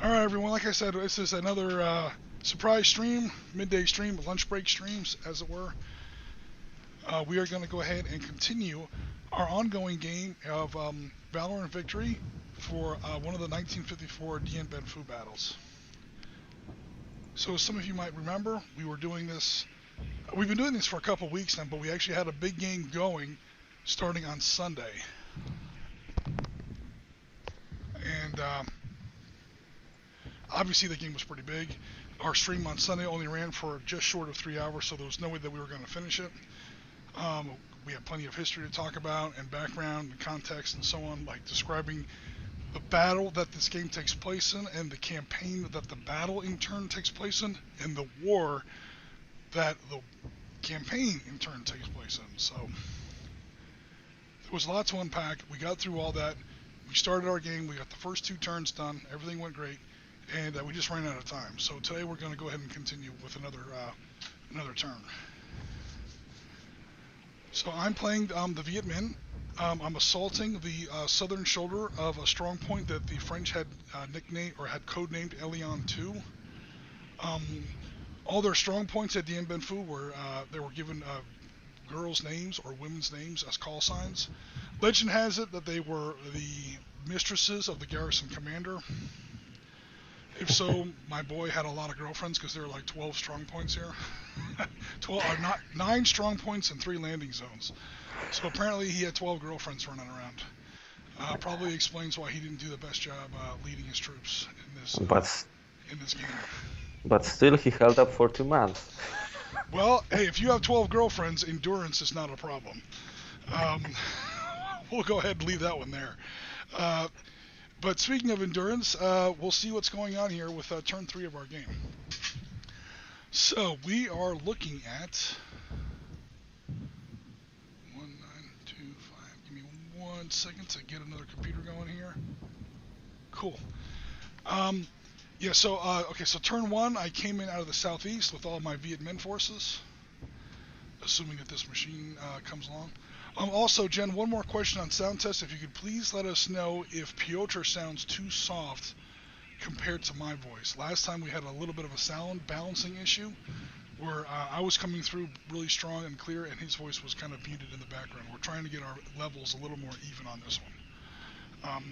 Alright everyone, like I said, this is another surprise stream, midday stream, lunch break streams as it were. We are going to go ahead and continue our ongoing game of Valor and Victory for one of the 1954 Dien Bien Phu battles. So as some of you might remember, we've been doing this for a couple weeks now, but we actually had a big game going starting on Sunday. And obviously the game was pretty big. Our stream on Sunday only ran for just short of 3 hours, so there was no way that we were going to finish it. We had plenty of history to talk about, and background, and context, and so on, like describing the battle that this game takes place in, and the campaign that the battle in turn takes place in, and the war that the campaign in turn takes place in. So there was a lot to unpack. We got through all that. We started our game. We got the first 2 turns done. Everything went great, and we just ran out of time. So today we're going to go ahead and continue with another turn. So I'm playing the Viet Minh. I'm assaulting the southern shoulder of a strong point that the French had nicknamed or had codenamed Eliane 2. All their strong points at Dien Bien Phu were they were given girls' names or women's names as call signs. Legend has it that they were the mistresses of the garrison commander. If so, my boy had a lot of girlfriends because there were like 12 strong points here. 9 strong points and 3 landing zones. So apparently he had 12 girlfriends running around. Probably explains why he didn't do the best job leading his troops in this game. But still, he held up for 2 months. Well, hey, if you have 12 girlfriends, endurance is not a problem. We'll go ahead and leave that one there. But speaking of endurance, we'll see what's going on here with turn 3 of our game. So we are looking at 1925. Give me 1 second to get another computer going here. Cool. Yeah, so, okay, so turn 1, I came in out of the southeast with all my Viet Minh forces, assuming that this machine comes along. Also, Jen, one more question on sound test. If you could please let us know if Piotr sounds too soft compared to my voice. Last time we had a little bit of a sound balancing issue where I was coming through really strong and clear and his voice was kind of muted in the background. We're trying to get our levels a little more even on this one.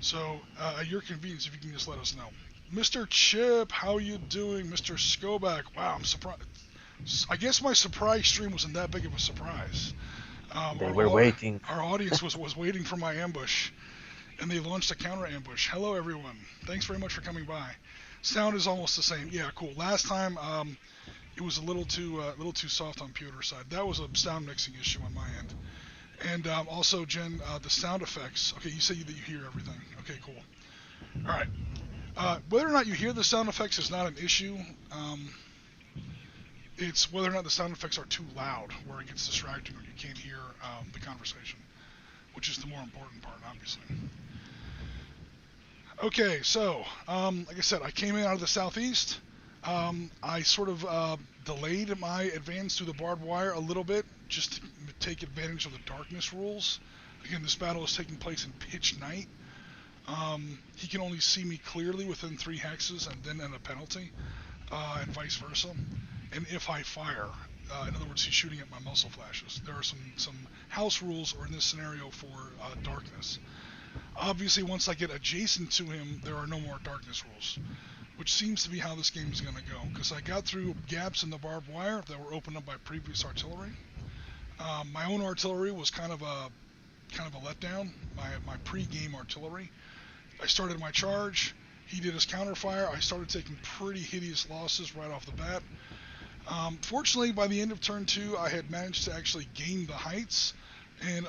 So, at your convenience, if you can just let us know. Mr. Chip, how you doing? Mr. Skoback, wow, I'm surprised. I guess my surprise stream wasn't that big of a surprise. They were waiting. Our audience was waiting for my ambush, and they launched a counter ambush. Hello, everyone. Thanks very much for coming by. Sound is almost the same. Yeah, cool. Last time, it was a little too soft on Piotr's side. That was a sound mixing issue on my end. And also, Jen, the sound effects. Okay, you say that you hear everything. Okay, cool. All right. Whether or not you hear the sound effects is not an issue. It's whether or not the sound effects are too loud, where it gets distracting or you can't hear the conversation, which is the more important part, obviously. Okay, so, like I said, I came in out of the southeast. I sort of delayed my advance through the barbed wire a little bit, just to take advantage of the darkness rules. Again, this battle is taking place in pitch night. He can only see me clearly within 3 hexes and then at a penalty, and vice versa. And if I fire, in other words, he's shooting at my muzzle flashes. There are some house rules, or in this scenario, for darkness. Obviously, once I get adjacent to him, there are no more darkness rules, which seems to be how this game is going to go, because I got through gaps in the barbed wire that were opened up by previous artillery. My own artillery was kind of a letdown, my pre-game artillery. I started my charge, he did his counterfire, I started taking pretty hideous losses right off the bat. Fortunately, by the end of turn 2, I had managed to actually gain the heights and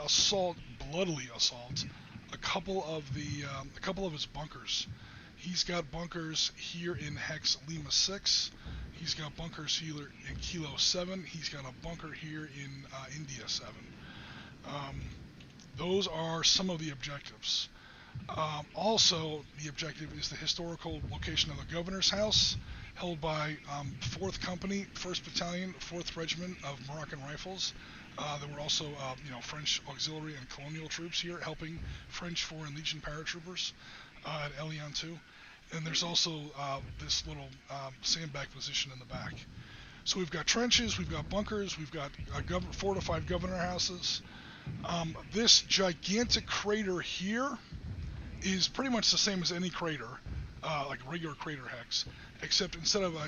bloodily assault a couple of his bunkers. He's got bunkers here in Hex Lima 6. He's got bunkers here in Kilo 7. He's got a bunker here in India 7. Those are some of the objectives. Also, the objective is the historical location of the governor's house, held by 4th Company, 1st Battalion, 4th Regiment of Moroccan Rifles. There were also, French auxiliary and colonial troops here helping French Foreign Legion paratroopers at Eliane 2. and there's also this little sandbag position in the back. So we've got trenches, we've got bunkers, we've got fortified governor houses. This gigantic crater here is pretty much the same as any crater, like a regular crater hex, except instead of a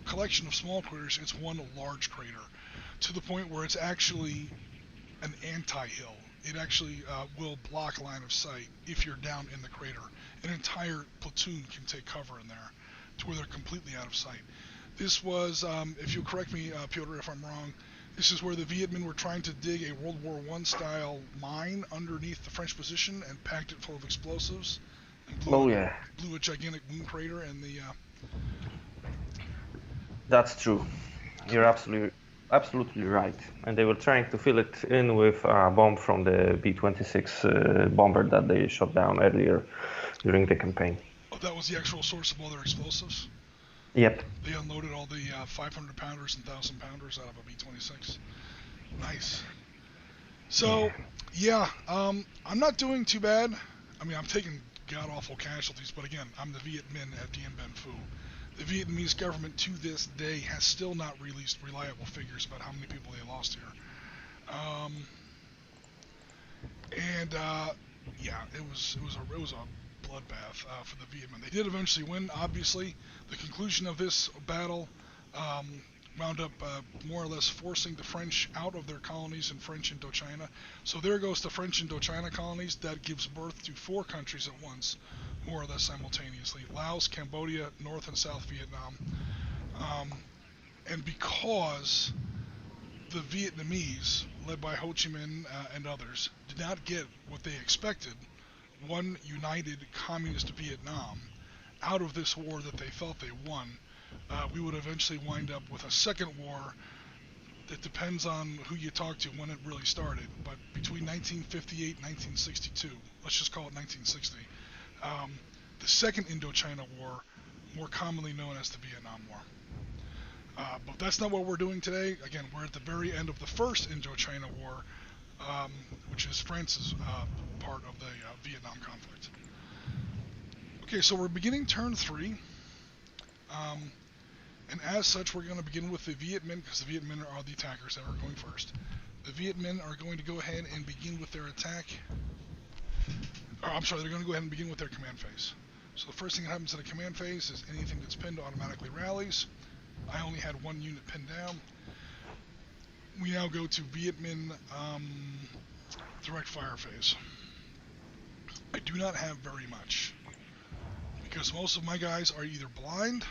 collection of small craters, it's one large crater, to the point where it's actually an anti-hill. It actually will block line of sight if you're down in the crater. An entire platoon can take cover in there to where they're completely out of sight. This was, if you'll correct me, Piotr, if I'm wrong, this is where the Viet Minh were trying to dig a World War I style mine underneath the French position and packed it full of explosives and blew a gigantic moon crater in the... That's true. You're absolutely right. And they were trying to fill it in with a bomb from the B-26 bomber that they shot down earlier during the campaign. Oh, that was the actual source of all their explosives? Yep. They unloaded all the 500 pounders and 1,000 pounders out of a B-26. Nice. So, yeah, I'm not doing too bad. I mean, I'm taking god-awful casualties, but again, I'm the Viet Minh at Dien Bien Phu. The Vietnamese government to this day has still not released reliable figures about how many people they lost here. Yeah, it was a bloodbath for the Viet Minh. They did eventually win, obviously. The conclusion of this battle wound up more or less forcing the French out of their colonies in French Indochina. So there goes the French Indochina colonies. That gives birth to 4 countries at once, more or less simultaneously: Laos, Cambodia, North and South Vietnam. And because the Vietnamese, led by Ho Chi Minh and others, did not get what they expected, one united communist Vietnam, out of this war that they felt they won, we would eventually wind up with a second war. It depends on who you talk to when it really started, but between 1958 and 1962, let's just call it 1960, the Second Indochina War, more commonly known as the Vietnam War. But that's not what we're doing today. Again, we're at the very end of the First Indochina War, which is France's part of the Vietnam conflict. Okay, so we're beginning turn 3. And as such, we're going to begin with the Viet Minh, because the Viet Minh are the attackers that are going first. The Viet Minh are going to go ahead and begin with their attack. They're going to go ahead and begin with their command phase. So the first thing that happens in a command phase is anything that's pinned automatically rallies. I only had 1 unit pinned down. We now go to Viet Minh direct fire phase. I do not have very much, because most of my guys are either blind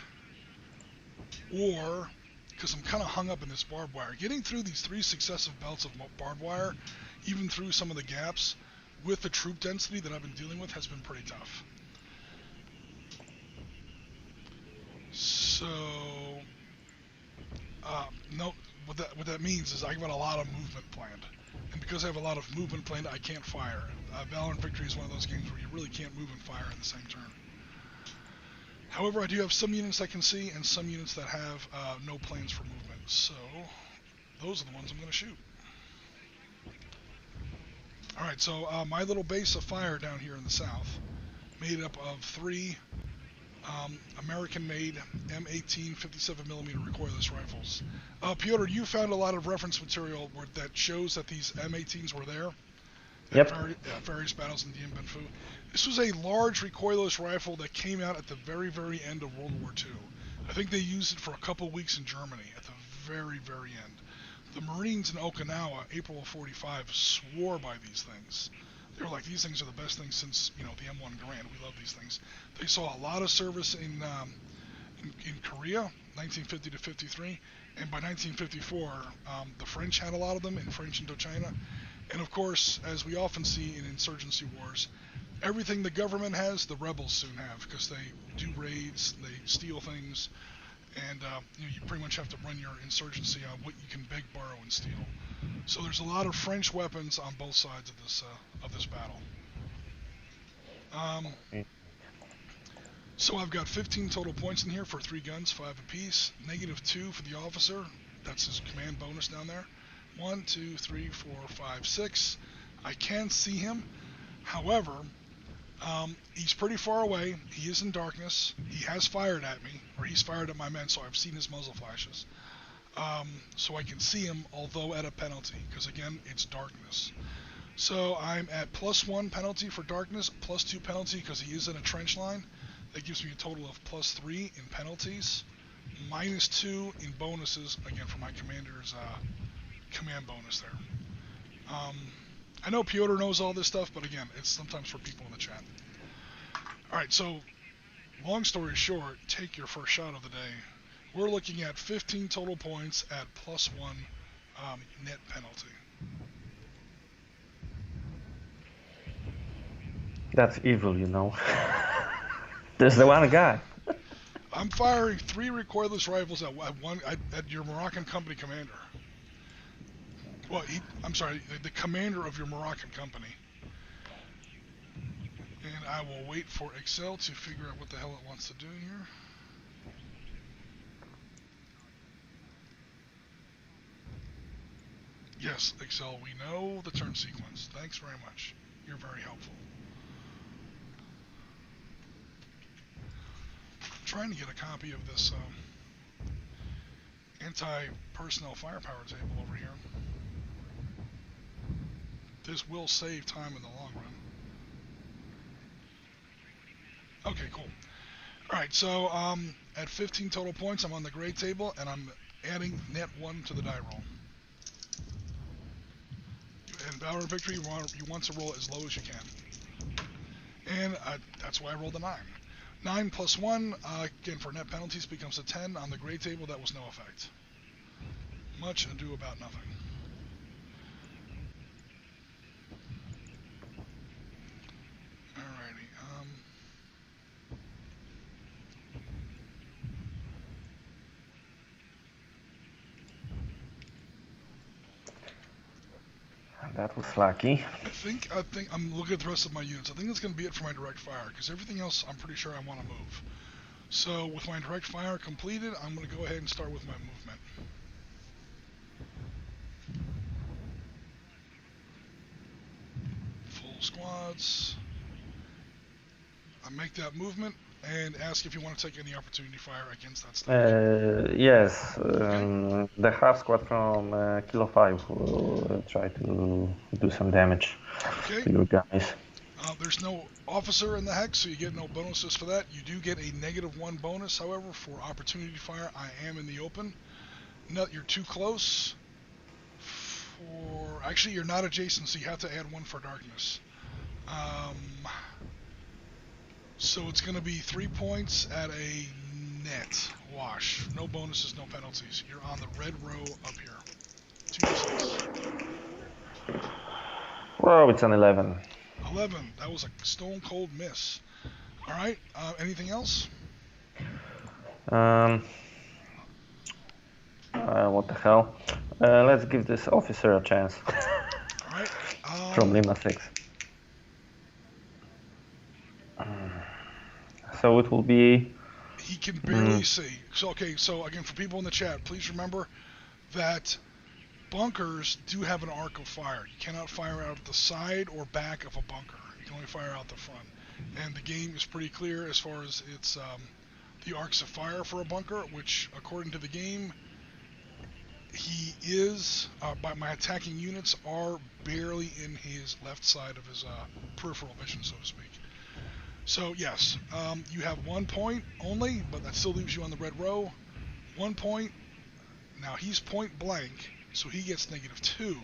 or because I'm kind of hung up in this barbed wire. Getting through these 3 successive belts of barbed wire, even through some of the gaps, with the troop density that I've been dealing with, has been pretty tough. So, no, what that means is I've got a lot of movement planned. And because I have a lot of movement planned, I can't fire. Valor and Victory is one of those games where you really can't move and fire in the same turn. However, I do have some units I can see and some units that have no plans for movement. So, those are the ones I'm going to shoot. Alright, so my little base of fire down here in the south, made up of 3 American-made M18 57mm recoilless rifles. Piotr, you found a lot of reference material that shows that these M18s were there at various battles in Dien Bien Phu. This was a large recoilless rifle that came out at the very, very end of World War II. I think they used it for a couple weeks in Germany at the very, very end. The Marines in Okinawa, April of '45, swore by these things. They were like, these things are the best things since, the M1 Garand. We love these things. They saw a lot of service in Korea, 1950 to 53, and by 1954, the French had a lot of them in French Indochina. And of course, as we often see in insurgency wars, everything the government has, the rebels soon have, because they do raids, they steal things, and you pretty much have to run your insurgency on what you can beg, borrow, and steal. So there's a lot of French weapons on both sides of this battle. So I've got 15 total points in here for 3 guns, 5 apiece. -2 for the officer. That's his command bonus down there. 1, 2, 3, 4, 5, 6. I can see him. However, He's pretty far away. He is in darkness. He has fired at me, or he's fired at my men, so I've seen his muzzle flashes. So I can see him, although at a penalty, because again, it's darkness. So I'm at +1 penalty for darkness, +2 penalty because he is in a trench line. That gives me a total of +3 in penalties, -2 in bonuses, again for my commander's command bonus there. I know Piotr knows all this stuff, but again, it's sometimes for people in the chat. Alright, so long story short, take your first shot of the day. We're looking at 15 total points at +1 net penalty. That's evil, you know. There's the one guy. I'm firing 3 recoilless rifles at your Moroccan company commander. Well, I'm sorry, the commander of your Moroccan company. And I will wait for Excel to figure out what the hell it wants to do here. Yes, Excel, we know the turn sequence. Thanks very much. You're very helpful. I'm trying to get a copy of this anti-personnel firepower table over here. This will save time in the long run. Okay, cool. Alright, so at 15 total points, I'm on the gray table, and I'm adding net 1 to the die roll. And Valor and Victory, you want to roll as low as you can. And that's why I rolled a 9. 9 plus 1, again for net penalties, becomes a 10. On the gray table, that was no effect. Much ado about nothing. Alrighty. That was lucky. I think I'm looking at the rest of my units. I think that's going to be it for my direct fire, because everything else I'm pretty sure I want to move. So with my direct fire completed, I'm going to go ahead and start with my movement. Full squads. I make that movement and ask if you want to take any opportunity fire against that stage. Yes, Okay. the half squad from Kilo 5 will try to do some damage to your guys. There's no officer in the hex, so you get no bonuses for that. You do get a -1 bonus, however, for opportunity fire. I am in the open. No, you're too close. Actually, you're not adjacent, so you have to add 1 for darkness. So it's going to be 3 points at a net wash. No bonuses, no penalties. You're on the red row up here. 2d6. Well, it's an 11. 11. That was a stone cold miss. All right. Anything else? What the hell? Let's give this officer a chance. All right. From Lima 6. So it will be... He can barely see. So, okay, so again, for people in the chat, please remember that bunkers do have an arc of fire. You cannot fire out the side or back of a bunker. You can only fire out the front. And the game is pretty clear as far as its the arcs of fire for a bunker, which, according to the game, he is, by my attacking units, are barely in his left side of his peripheral vision, so to speak. So yes, you have 1 point only, but that still leaves you on the red row. 1 point. Now he's point blank, so he gets -2.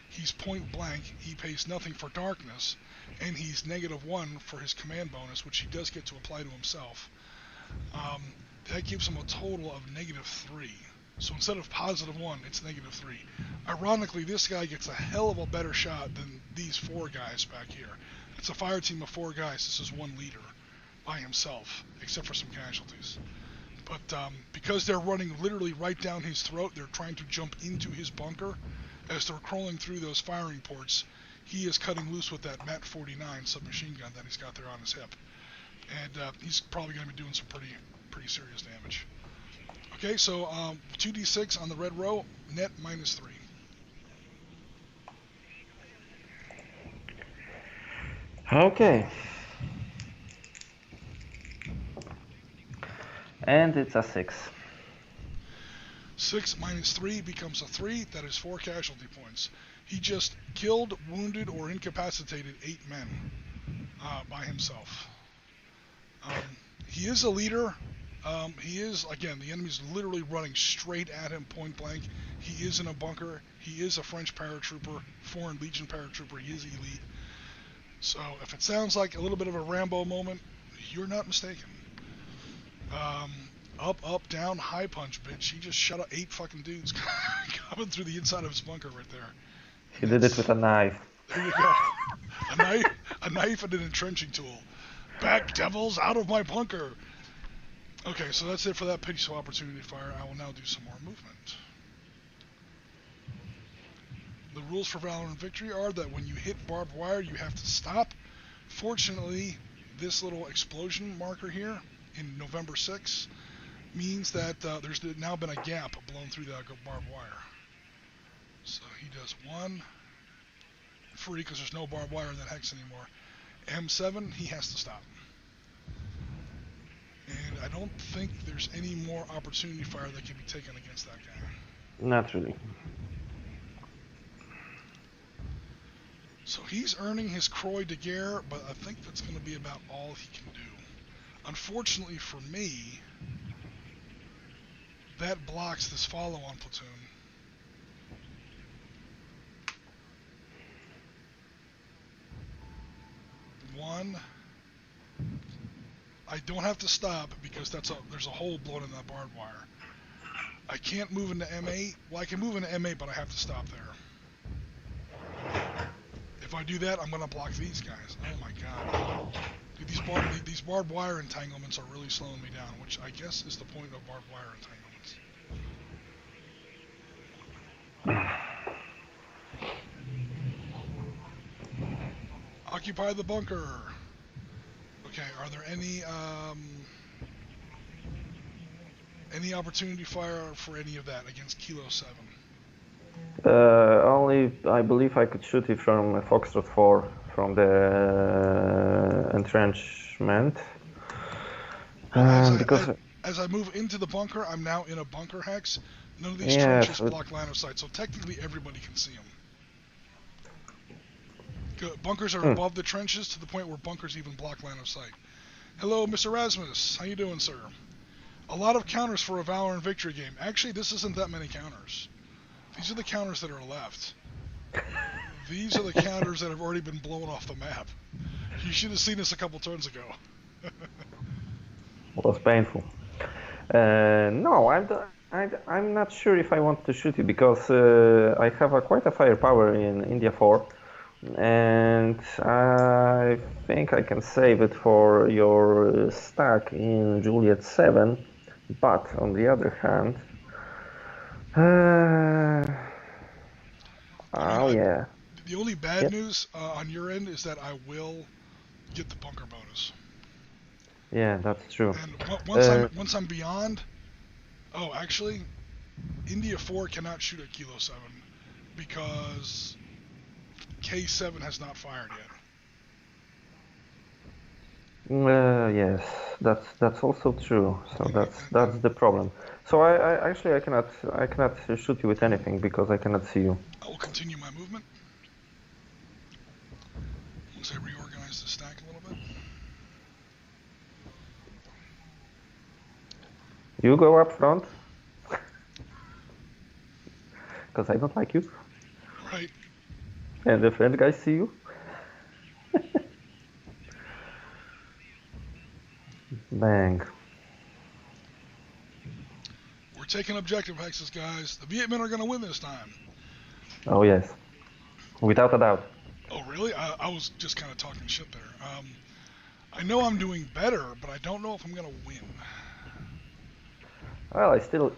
He's point blank. He pays nothing for darkness, and he's -1 for his command bonus, which he does get to apply to himself. That gives him a total of -3. So instead of +1, it's -3. Ironically, this guy gets a hell of a better shot than these 4 guys back here. It's a fire team of 4 guys. This is 1 leader by himself, except for some casualties. But because they're running literally right down his throat, they're trying to jump into his bunker. As they're crawling through those firing ports, he is cutting loose with that MAT 49 submachine gun that he's got there on his hip. And he's probably going to be doing some pretty serious damage. Okay, so 2d6 on the red row, net -3. Okay. And it's a 6. 6 minus 3 becomes a 3. That is 4 casualty points. He just killed, wounded, or incapacitated 8 men by himself. He is a leader. He is, again, the enemy's literally running straight at him point blank. He is in a bunker. He is a French paratrooper, Foreign Legion paratrooper. He is elite. So if it sounds like a little bit of a Rambo moment, you're not mistaken. Up, up, down, high punch, bitch. He just shot 8 fucking dudes coming through the inside of his bunker right there. He did it with a knife. There you go. A knife and an entrenching tool. Back, devils, out of my bunker. Okay, so that's it for that piece of opportunity fire. I will now do some more movement. The rules for Valor and Victory are that when you hit barbed wire, you have to stop. Fortunately, this little explosion marker here in November 6 means that there's now been a gap blown through that barbed wire. So he does 1 free because there's no barbed wire in that hex anymore. M7, he has to stop. And I don't think there's any more opportunity fire that can be taken against that guy. Not really. So he's earning his Croix de Guerre, but I think that's going to be about all he can do. Unfortunately for me, that blocks this follow-on platoon. One. I don't have to stop because there's a hole blown in that barbed wire. I can't move into M8. Well, I can move into M8, but I have to stop there. If I do that, I'm going to block these guys. Oh my god. Dude, these barbed wire entanglements are really slowing me down, which I guess is the point of barbed wire entanglements. Occupy the bunker. Okay, are there any opportunity fire for any of that against Kilo 7? Only, I believe I could shoot it from Foxtrot 4, from the entrenchment. As I move into the bunker, I'm now in a bunker hex. None of these trenches block line of sight, so technically everybody can see them. Bunkers are above the trenches to the point where bunkers even block line of sight. Hello, Mr. Rasmus. How you doing, sir? A lot of counters for a Valor and Victory game. Actually, this isn't that many counters. These are the counters that are left. These are the counters that have already been blown off the map. You should have seen this a couple turns ago. It was painful. No, I'm not sure if I want to shoot you because I have quite a firepower in India 4. And I think I can save it for your stack in Juliet 7, but on the other hand, yeah. The only bad news on your end is that I will get the bunker bonus. Yeah, that's true. And once I'm beyond, actually, India 4 cannot shoot at Kilo 7 because K7 has not fired yet. Yes, that's also true. So that's the problem. So I cannot shoot you with anything because I cannot see you. I will continue my movement once I reorganize the stack a little bit. You go up front because I don't like you. Right. And the French guys see you. Bang. We're taking objective hexes, guys. The Viet Minh are going to win this time. Oh, yes. Without a doubt. Oh, really? I was just kind of talking shit there. I know I'm doing better, but I don't know if I'm going to win. Well, I still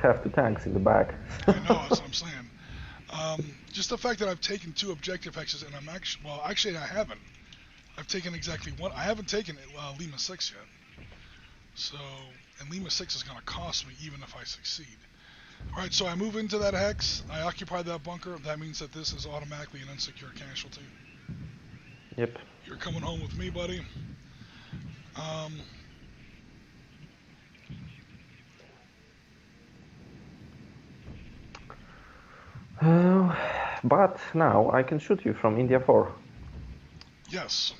have 2 tanks in the back. I know, that's what I'm saying. Just the fact that I've taken 2 objective hexes, and actually I haven't. I've taken exactly 1. I haven't taken Lima 6 yet. So, and Lima 6 is going to cost me even if I succeed. Alright, so I move into that hex. I occupy that bunker. That means that this is automatically an unsecure casualty. Yep. You're coming home with me, buddy. But now I can shoot you from India 4. Yes.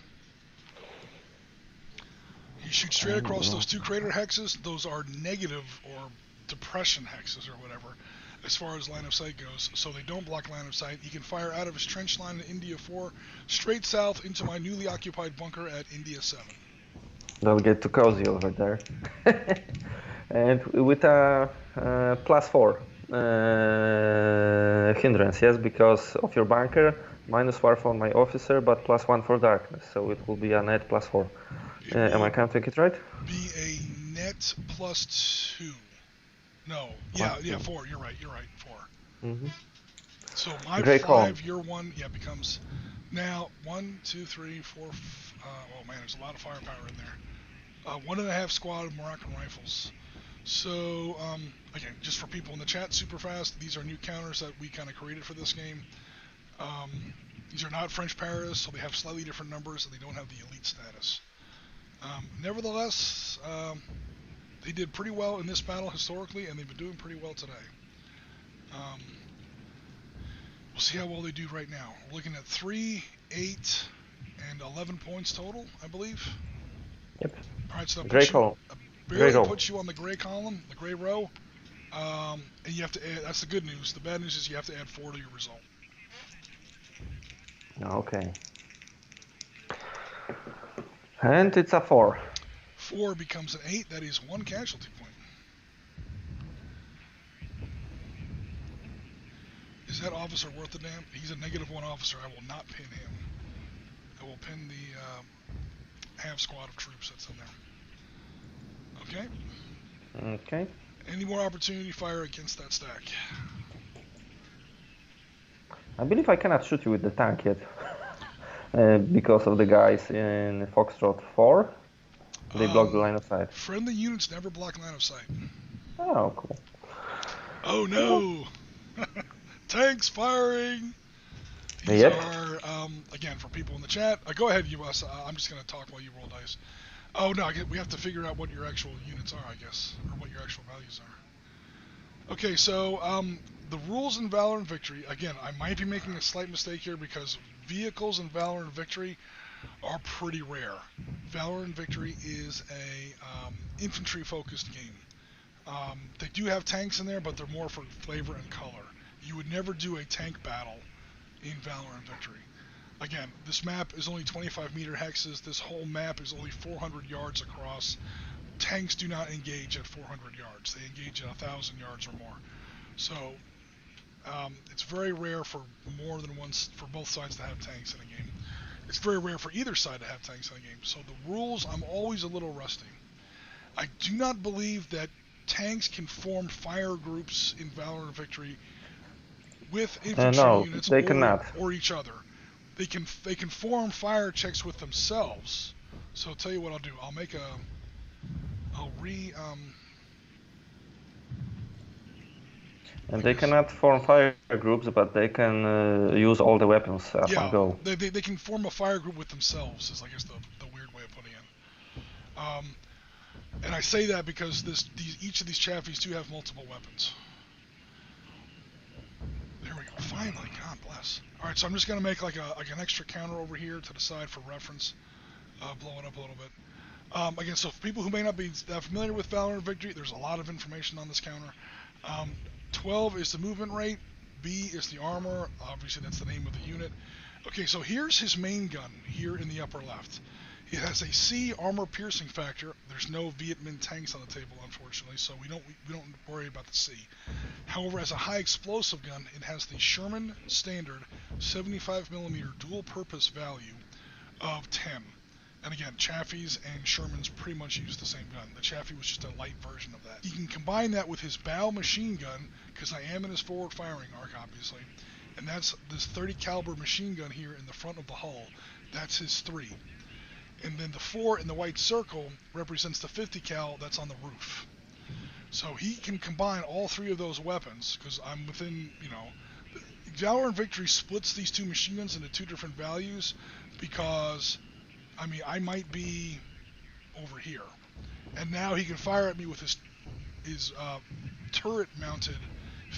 You shoot straight across those 2 crater hexes. Those are negative or depression hexes or whatever, as far as line of sight goes, so they don't block line of sight. He can fire out of his trench line in India 4, straight south into my newly occupied bunker at India 7. Don't get too cozy over there. And with a +4 hindrance, yes, because of your bunker, -4 for my officer, but +1 for darkness, so it will be a net +4. Am I counting it right? Be a net +2. No, yeah, 4. You're right. 4. Mm-hmm. So my Gray 5, column. your 1, becomes now 1, 2, 3, 4. Oh man, there's a lot of firepower in there. 1.5 squad of Moroccan rifles. So again, just for people in the chat, super fast. These are new counters that we kind of created for this game. These are not French Paris, so they have slightly different numbers, and they don't have the elite status. Nevertheless, they did pretty well in this battle historically, and they've been doing pretty well today. We'll see how well they do right now. We're looking at 3, 8, and 11 points total, I believe. Yep. All right, so Gray column. barely puts you on the gray column, the gray row, and you have to add. That's the good news. The bad news is you have to add 4 to your result. Okay. And it's a 4. 4 becomes an 8. That is 1 casualty point. Is that officer worth the damn? He's a -1 officer. I will not pin him. I will pin the half squad of troops that's in there. Okay. Okay. Any more opportunity fire against that stack? I believe I cannot shoot you with the tank yet. Because of the guys in Foxtrot 4. They block the line of sight. Friendly units never block line of sight. Oh, cool. Oh no! Tanks firing! These are, again, for people in the chat. Go ahead, Yavasa. I'm just going to talk while you roll dice. Oh no, we have to figure out what your actual units are, I guess, or what your actual values are. Okay, so the rules in Valor and Victory, again, I might be making a slight mistake here because vehicles in Valor and Victory are pretty rare. Valor and Victory is a infantry-focused game. They do have tanks in there, but they're more for flavor and color. You would never do a tank battle in Valor and Victory. Again, this map is only 25-meter hexes. This whole map is only 400 yards across. Tanks do not engage at 400 yards. They engage at 1,000 yards or more. So it's very rare for more than once for both sides to have tanks in a game. It's very rare for either side to have tanks in a game. So the rules, I'm always a little rusty. I do not believe that tanks can form fire groups in Valor and Victory with infantry units or each other. They can form fire checks with themselves. So I'll tell you what I'll do. And they cannot form fire groups, but they can use all the weapons at one go. They can form a fire group with themselves, is I guess the weird way of putting it. And I say that because each of these Chaffees do have multiple weapons. There we go. Finally, God bless. All right, so I'm just going to make like an extra counter over here to the side for reference. Blow it up a little bit. Again, so for people who may not be that familiar with Valor and Victory, there's a lot of information on this counter. 12 is the movement rate. B is the armor. Obviously, that's the name of the unit. Okay, so here's his main gun here in the upper left. It has a C armor piercing factor. There's no Viet Minh tanks on the table, unfortunately, so we don't worry about the C. However, as a high explosive gun, it has the Sherman standard 75mm dual purpose value of 10. And again, Chaffees and Shermans pretty much use the same gun. The Chaffee was just a light version of that. You can combine that with his bow machine gun, because I am in his forward firing arc, obviously. And that's this 30 caliber machine gun here in the front of the hull. That's his 3. And then the 4 in the white circle represents the 50 cal that's on the roof. So he can combine all 3 of those weapons, because I'm within, Valor and Victory splits these 2 machine guns into 2 different values, because I might be over here, and now he can fire at me with his turret-mounted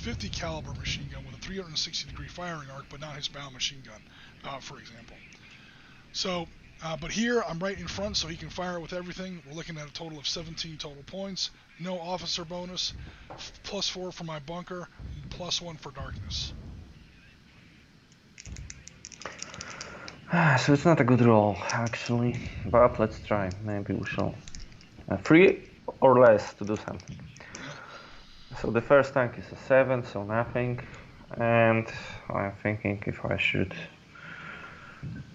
50 caliber machine gun with a 360-degree firing arc, but not his bow machine gun, for example. So, but here I'm right in front, so he can fire it with everything. We're looking at a total of 17 total points. No officer bonus, +4 for my bunker, +1 for darkness. So it's not a good roll, actually, but let's try. Maybe we shall. 3 or less to do something. Yep. So the first tank is a 7, so nothing. And I'm thinking if I should...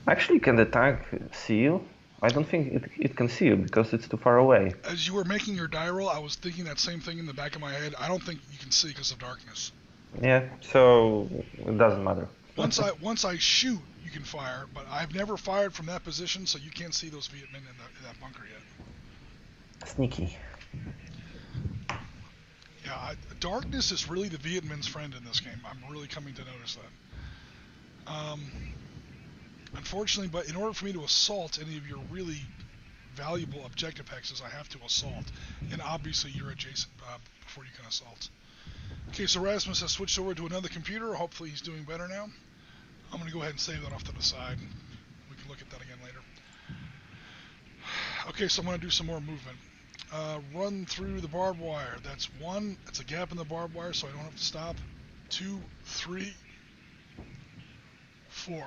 Actually, can the tank see you? I don't think it can see you because it's too far away. As you were making your die roll, I was thinking that same thing in the back of my head. I don't think you can see because of darkness. Yeah, so it doesn't matter. Once I shoot, you can fire, but I've never fired from that position, so you can't see those Viet Minh in that bunker yet. Sneaky. Yeah, darkness is really the Viet Minh's friend in this game. I'm really coming to notice that. Unfortunately, but in order for me to assault any of your really valuable objective hexes, I have to assault. And obviously you're adjacent before you can assault. Okay, so Rasmus has switched over to another computer. Hopefully he's doing better now. I'm going to go ahead and save that off to the side. We can look at that again later. Okay, so I'm going to do some more movement. Run through the barbed wire. That's 1. It's a gap in the barbed wire, so I don't have to stop. 2, 3, 4.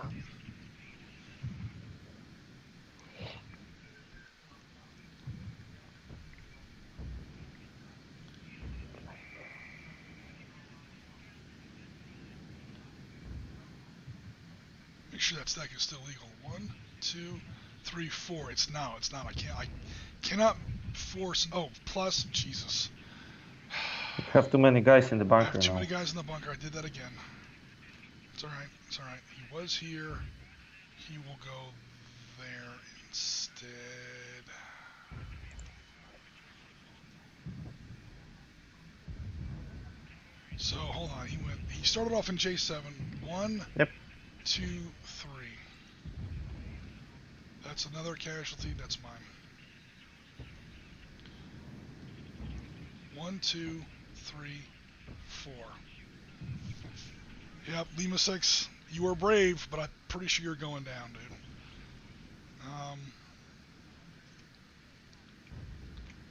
Make sure that stack is still legal. 1, 2, 3, 4. It's now. It's not. I cannot force. Oh, plus Jesus. You have too many guys in the bunker. I have too now. many guys in the bunker. I did that again. It's all right. It's all right. He was here. He will go there instead. So hold on. He started off in J7. 1, Yep. 2, 3. That's another casualty. That's mine. 1, 2, 3, 4. Yep, Lima 6. You were brave, but I'm pretty sure you're going down, dude.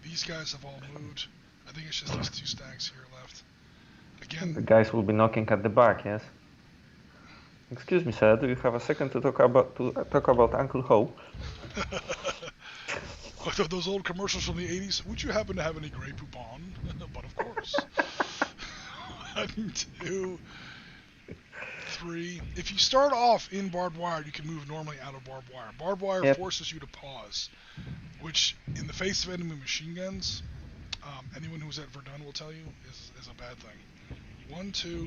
These guys have all moved. I think it's just these 2 stacks here left. Again, The guys will be knocking at the back, yes? Excuse me, sir, do you have a second to talk about Uncle Ho? Those old commercials from the 80s. Would you happen to have any Grey Poupon? But of course. 1, 2, 3. If you start off in barbed wire, you can move normally out of barbed wire. Barbed wire forces you to pause, which in the face of enemy machine guns, anyone who's at Verdun will tell you is a bad thing. 1, 2,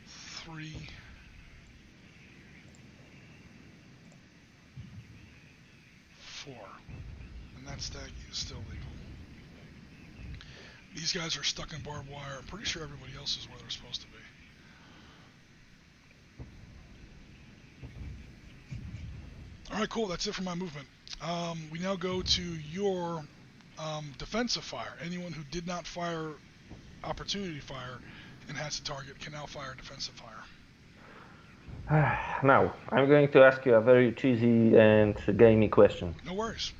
3. 4. And that stack is still legal. These guys are stuck in barbed wire. I'm pretty sure everybody else is where they're supposed to be. Alright, cool. That's it for my movement. We now go to your defensive fire. Anyone who did not fire opportunity fire and has a target can now fire defensive fire. Now, I'm going to ask you a very cheesy and gamey question. No worries.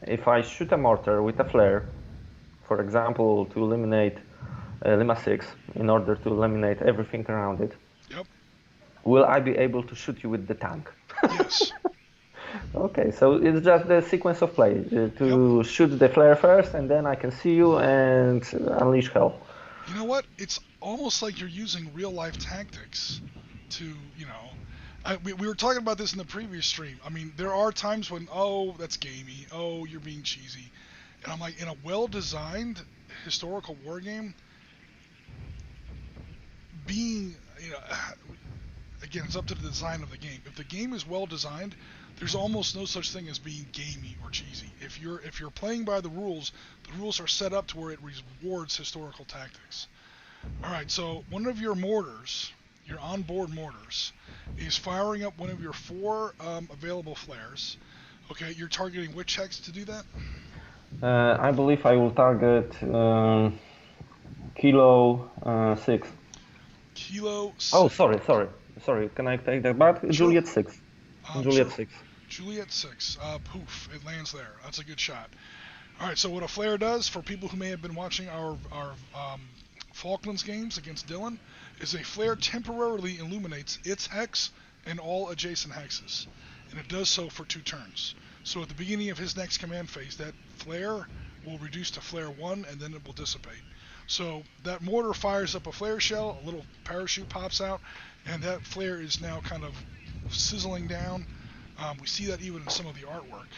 If I shoot a mortar with a flare, for example, to eliminate Lima 6, in order to eliminate everything around it, Yep. will I be able to shoot you with the tank? Yes. Okay, so it's just the sequence of play. To shoot the flare first, and then I can see you and unleash hell. You know what? It's almost like you're using real-life tactics to, we were talking about this in the previous stream. I mean, there are times when, oh, that's gamey. Oh, you're being cheesy. And I'm like, in a well-designed historical war game, being, again, it's up to the design of the game. If the game is well-designed, there's almost no such thing as being gamey or cheesy. If you're playing by the rules are set up to where it rewards historical tactics. All right, so one of your mortars, your onboard mortars, is firing up one of your 4 available flares. Okay, you're targeting which hex to do that? I believe I will target Kilo 6. Kilo Oh, 6. sorry. Can I take that back? Sure. Juliet 6. Juliet Sure. 6. Juliet 6. Poof. It lands there. That's a good shot. All right, so what a flare does, for people who may have been watching our Falklands games against Dylan, is a flare temporarily illuminates its hex and all adjacent hexes. And it does so for 2 turns. So at the beginning of his next command phase, that flare will reduce to flare 1, and then it will dissipate. So that mortar fires up a flare shell, a little parachute pops out, and that flare is now kind of sizzling down. We see that even in some of the artwork.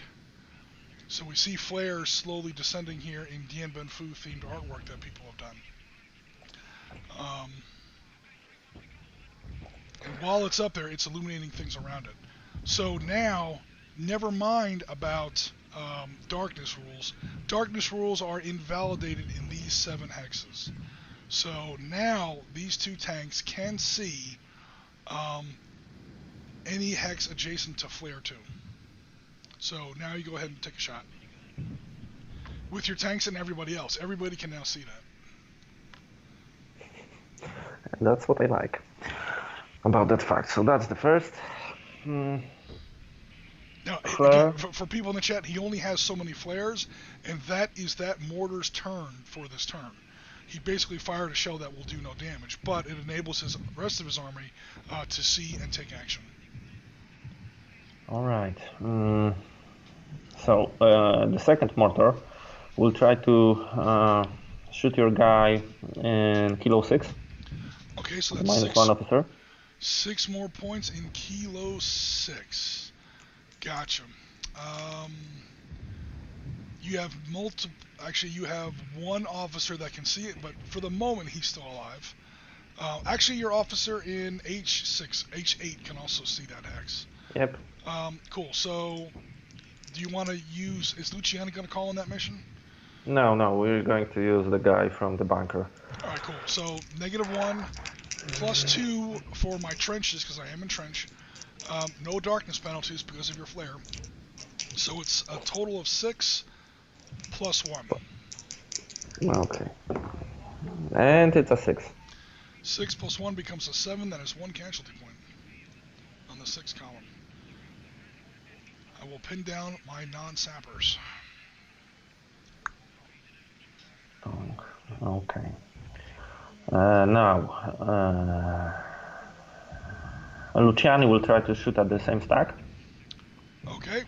So we see flares slowly descending here in Dien Bien Phu themed artwork that people have done. And while it's up there, it's illuminating things around it. So now, never mind about darkness rules. Darkness rules are invalidated in these 7 hexes. So now these 2 tanks can see any hex adjacent to flare 2. So now you go ahead and take a shot. With your tanks and everybody else. Everybody can now see that. And that's what I like about that fact. So that's the first. Now, again, for people in the chat, he only has so many flares, and that is that mortar's turn for this turn. He basically fired a shell that will do no damage, but it enables his rest of his army to see and take action. All right. So the second mortar will try to shoot your guy in Kilo 6. Okay, so that's minus 1 officer. 6 more points in Kilo 6. Gotcha. You have Actually, you have 1 officer that can see it, but for the moment, he's still alive. Actually, your officer in H8 can also see that hex. Yep. Cool. So, do you want to use? Is Luciani going to call on that mission? No, we're going to use the guy from the bunker. All right, cool. So -1, +2 for my trenches because I am in trench. No darkness penalties because of your flare. So it's a total of 6 + 1. Okay. And it's a 6. 6 + 1 becomes a 7. That is 1 casualty point on the 6 column. I will pin down my non-sappers. Okay. Now, Luciani will try to shoot at the same stack. Okay.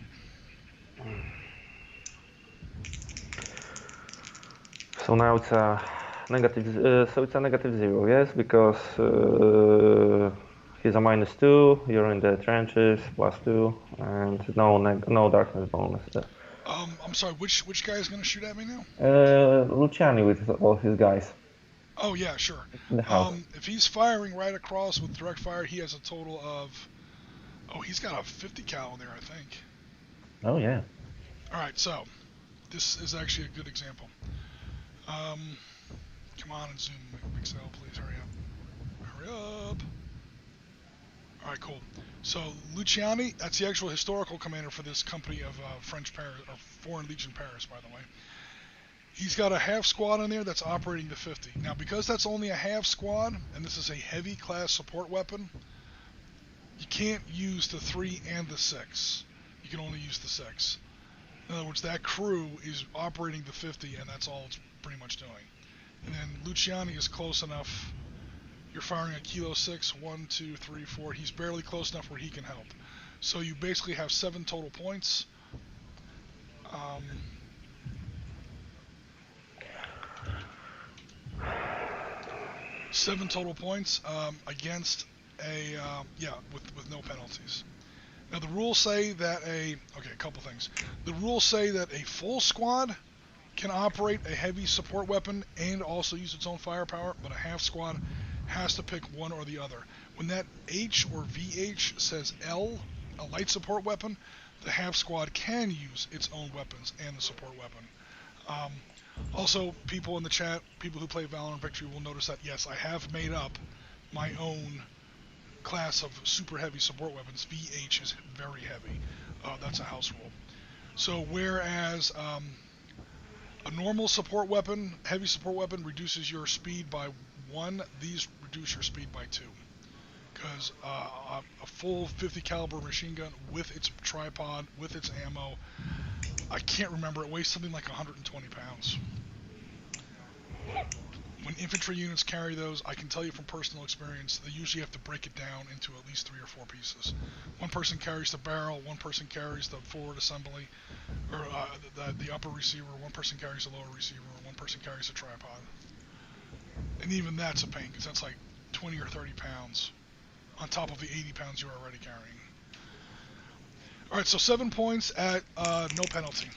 So now it's a negative. So it's a -0, yes, because he's a -2. You're in the trenches, +2, and no darkness bonus. I'm sorry. Which guy is going to shoot at me now? Luciani with all his guys. Oh yeah, sure. In the house. If he's firing right across with direct fire, he has a total of. Oh, he's got a 50 cal there, I think. Oh yeah. All right, so this is actually a good example. Come on and zoom, Excel, please hurry up. Hurry up. All right, cool. So Luciani, that's the actual historical commander for this company of French Paris, or Foreign Legion Paris, by the way. He's got a half squad in there that's operating the 50. Now, because that's only a half squad, and this is a heavy class support weapon, you can't use the 3 and the 6. You can only use the 6. In other words, that crew is operating the 50, and that's all it's pretty much doing. And then Luciani is close enough. You're firing a Kilo 6, 1, 2, 3, 4. He's barely close enough where he can help. So you basically have 7 total points. 7 total points against a with no penalties. Now the rules say that a couple things. The rules say that a full squad can operate a heavy support weapon and also use its own firepower, but a half squad has to pick one or the other. When that H or VH says L, a light support weapon, the half squad can use its own weapons and the support weapon. Also, people in the chat, people who play Valor and Victory will notice that, yes, I have made up my own class of super heavy support weapons. VH is very heavy. That's a house rule. So whereas A normal support weapon, heavy support weapon, reduces your speed by 1. These reduce your speed by 2. Because a full 50 caliber machine gun with its tripod, with its ammo, I can't remember, it weighs something like 120 pounds. When infantry units carry those, I can tell you from personal experience, they usually have to break it down into at least 3 or 4 pieces. One person carries the barrel, one person carries the forward assembly, or the upper receiver, one person carries the lower receiver, one person carries the tripod. And even that's a pain, because that's like 20 or 30 pounds on top of the 80 pounds you're already carrying. Alright, so 7 points at no penalty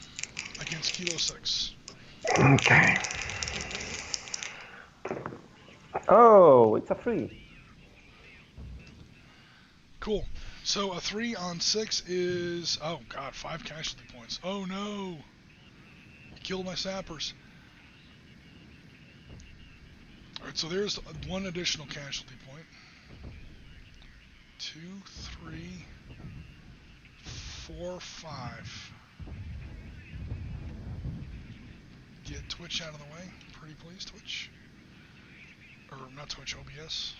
against Kilo 6. Okay. Oh, it's a 3. Cool. So a 3 on 6 is, oh god, 5 casualty points. Oh no! You killed my sappers. Alright, so there's 1 additional casualty point. 2, 3, 4, 5. Get Twitch out of the way. Pretty please, Twitch. Or not Twitch, OBS.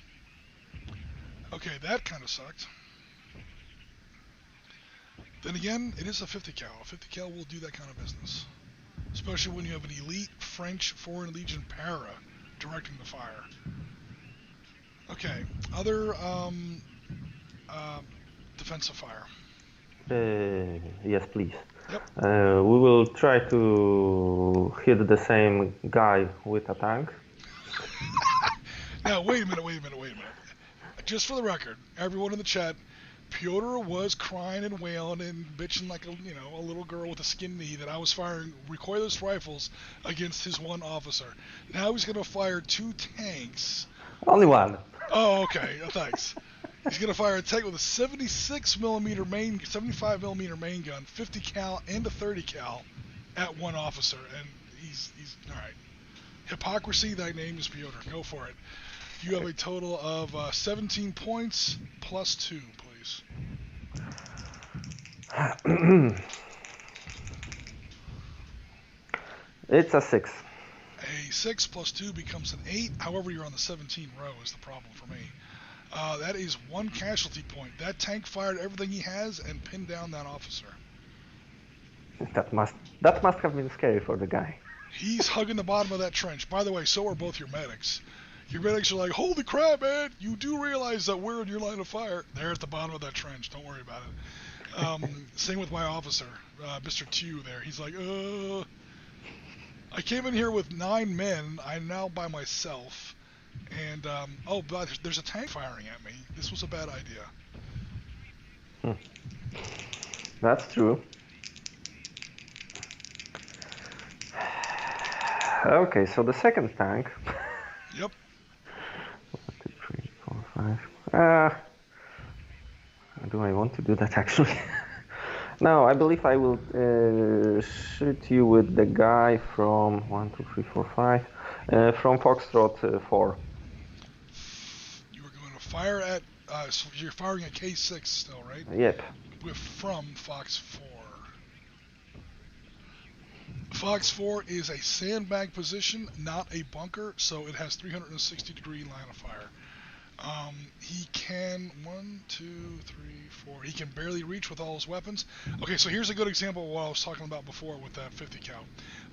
Okay, that kind of sucked. Then again, it is a 50 cal. A 50 cal will do that kind of business. Especially when you have an elite French Foreign Legion para directing the fire. Okay, other defensive fire. Yes, please. Yep. We will try to hit the same guy with a tank. Now, wait a minute. Just for the record, everyone in the chat, Piotr was crying and wailing and bitching like a little girl with a skinned knee that I was firing recoilless rifles against his one officer. Now he's going to fire 2 tanks. Only 1. Oh, okay. Thanks. He's going to fire a tank with a 75 millimeter main gun, 50 cal, and a 30 cal at one officer. And he's all right. Hypocrisy, thy name is Piotr. Go for it. You have a total of 17 points plus 2, please. It's a 6. A 6 plus 2 becomes an 8. However, you're on the 17 row is the problem for me. That is 1 casualty point. That tank fired everything he has and pinned down that officer. That must have been scary for the guy. He's hugging the bottom of that trench. By the way, so are both your medics. Your medics are like, holy crap, man, you do realize that we're in your line of fire. They're at the bottom of that trench. Don't worry about it. Same with my officer, Mr. Tu there. He's like, I came in here with 9 men. I'm now by myself. And, but there's a tank firing at me. This was a bad idea. That's true. Okay, so the second tank. Yep. 1, 2, 3, 4, 5. Do I want to do that actually? No, I believe I will shoot you with the guy from 1, 2, 3, 4, 5 from Foxtrot 4. You were going to fire at. So you're firing at K6 still, right? Yep. From Fox 4. Fox 4 is a sandbag position, not a bunker, so it has 360-degree line of fire. He can 1, 2, 3, 4. He can barely reach with all his weapons. Okay, so here's a good example of what I was talking about before with that 50 cal.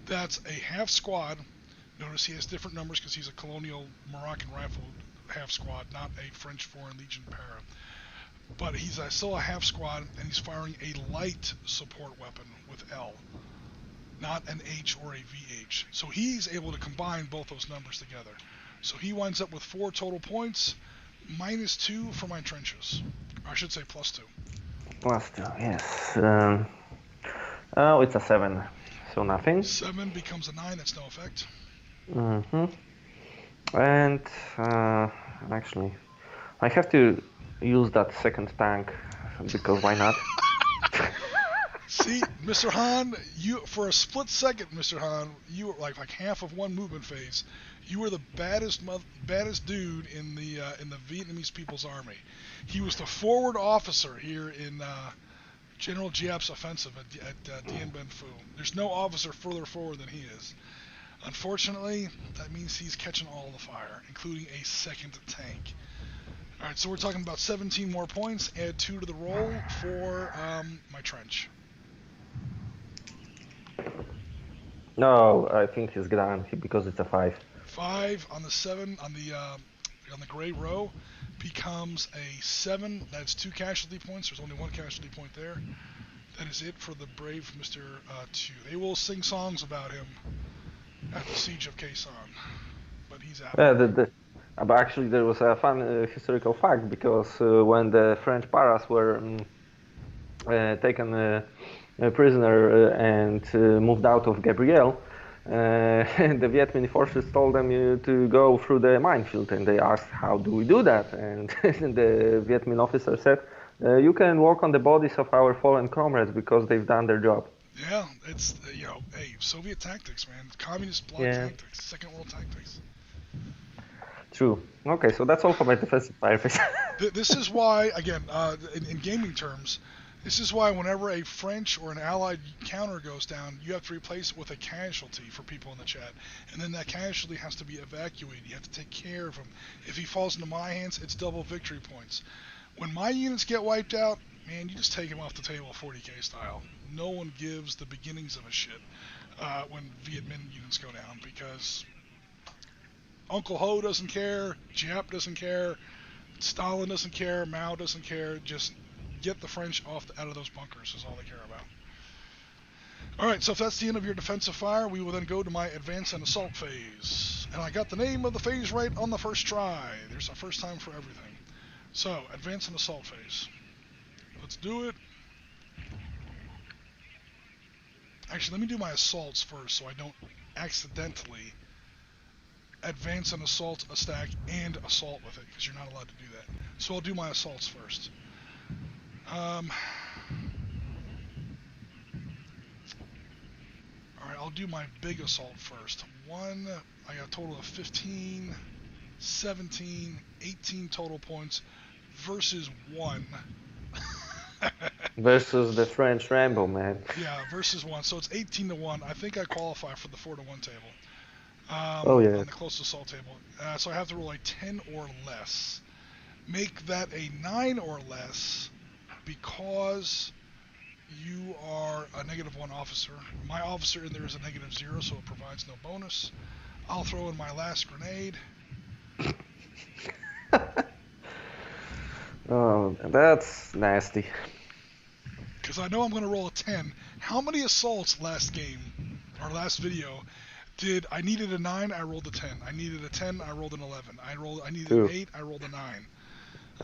That's a half squad. Notice he has different numbers because he's a colonial Moroccan rifle half squad, not a French Foreign Legion para. But he's still a half squad, and he's firing a light support weapon with L, not an H or a VH. So he's able to combine both those numbers together. So he winds up with 4 total points, minus 2 for my trenches. Or I should say plus 2. Plus 2, yes. Oh, it's a 7, so nothing. 7 becomes a 9, that's no effect. And actually, I have to use that second tank because why not? See, Mr. Han, you for a split second, Mr. Han, you were like half of one movement phase. You were the baddest dude in the Vietnamese People's Army. He was the forward officer here in General Giap's offensive at Dien Bien Phu. There's no officer further forward than he is. Unfortunately, that means he's catching all the fire, including a second tank. All right, so we're talking about 17 more points. Add 2 to the roll for my trench. No, I think he's gone because it's a 5. 5 on the 7 on the gray row becomes a 7. That's 2 casualty points. There's only 1 casualty point there. That is it for the brave Mr. 2. They will sing songs about him at the siege of Quezon, but he's out. Yeah, but actually there was a fun historical fact because when the French paras were taken prisoner and moved out of Gabriel, the Viet Minh forces told them to go through the minefield, and they asked, "How do we do that?" And the Viet Minh officer said, "You can walk on the bodies of our fallen comrades because they've done their job." Yeah, it's hey, Soviet tactics, man, communist bloc tactics, Second World tactics. True. Okay, so that's all for my defensive firefights. This is why, again, in gaming terms, this is why whenever a French or an Allied counter goes down, you have to replace it with a casualty for people in the chat. And then that casualty has to be evacuated. You have to take care of him. If he falls into my hands, it's double victory points. When my units get wiped out, man, you just take him off the table 40k style. No one gives the beginnings of a shit when Viet Minh units go down, because Uncle Ho doesn't care, Giap doesn't care, Stalin doesn't care, Mao doesn't care. Just get the French out of those bunkers is all they care about. Alright, so if that's the end of your defensive fire, we will then go to my advance and assault phase. And I got the name of the phase right on the first try. There's a first time for everything. So, advance and assault phase. Let's do it. Actually, let me do my assaults first so I don't accidentally advance and assault a stack and assault with it, because you're not allowed to do that. So I'll do my assaults first. Alright, I'll do my big assault first. I got a total of 15, 17, 18 total points versus 1. Versus the French Rambo, man. Yeah, versus 1. So it's 18-1. I think I qualify for the 4-1 table. Oh yeah. On the close assault table. So I have to roll a 10 or less. Make that a 9 or less because you are a -1 officer. My officer in there is a -0, so it provides no bonus. I'll throw in my last grenade. Oh, that's nasty. Because I know I'm going to roll a 10. How many assaults last game, or last video, I needed a 9, I rolled a 10. I needed a 10, I rolled an 11. I needed an 8, I rolled a 9.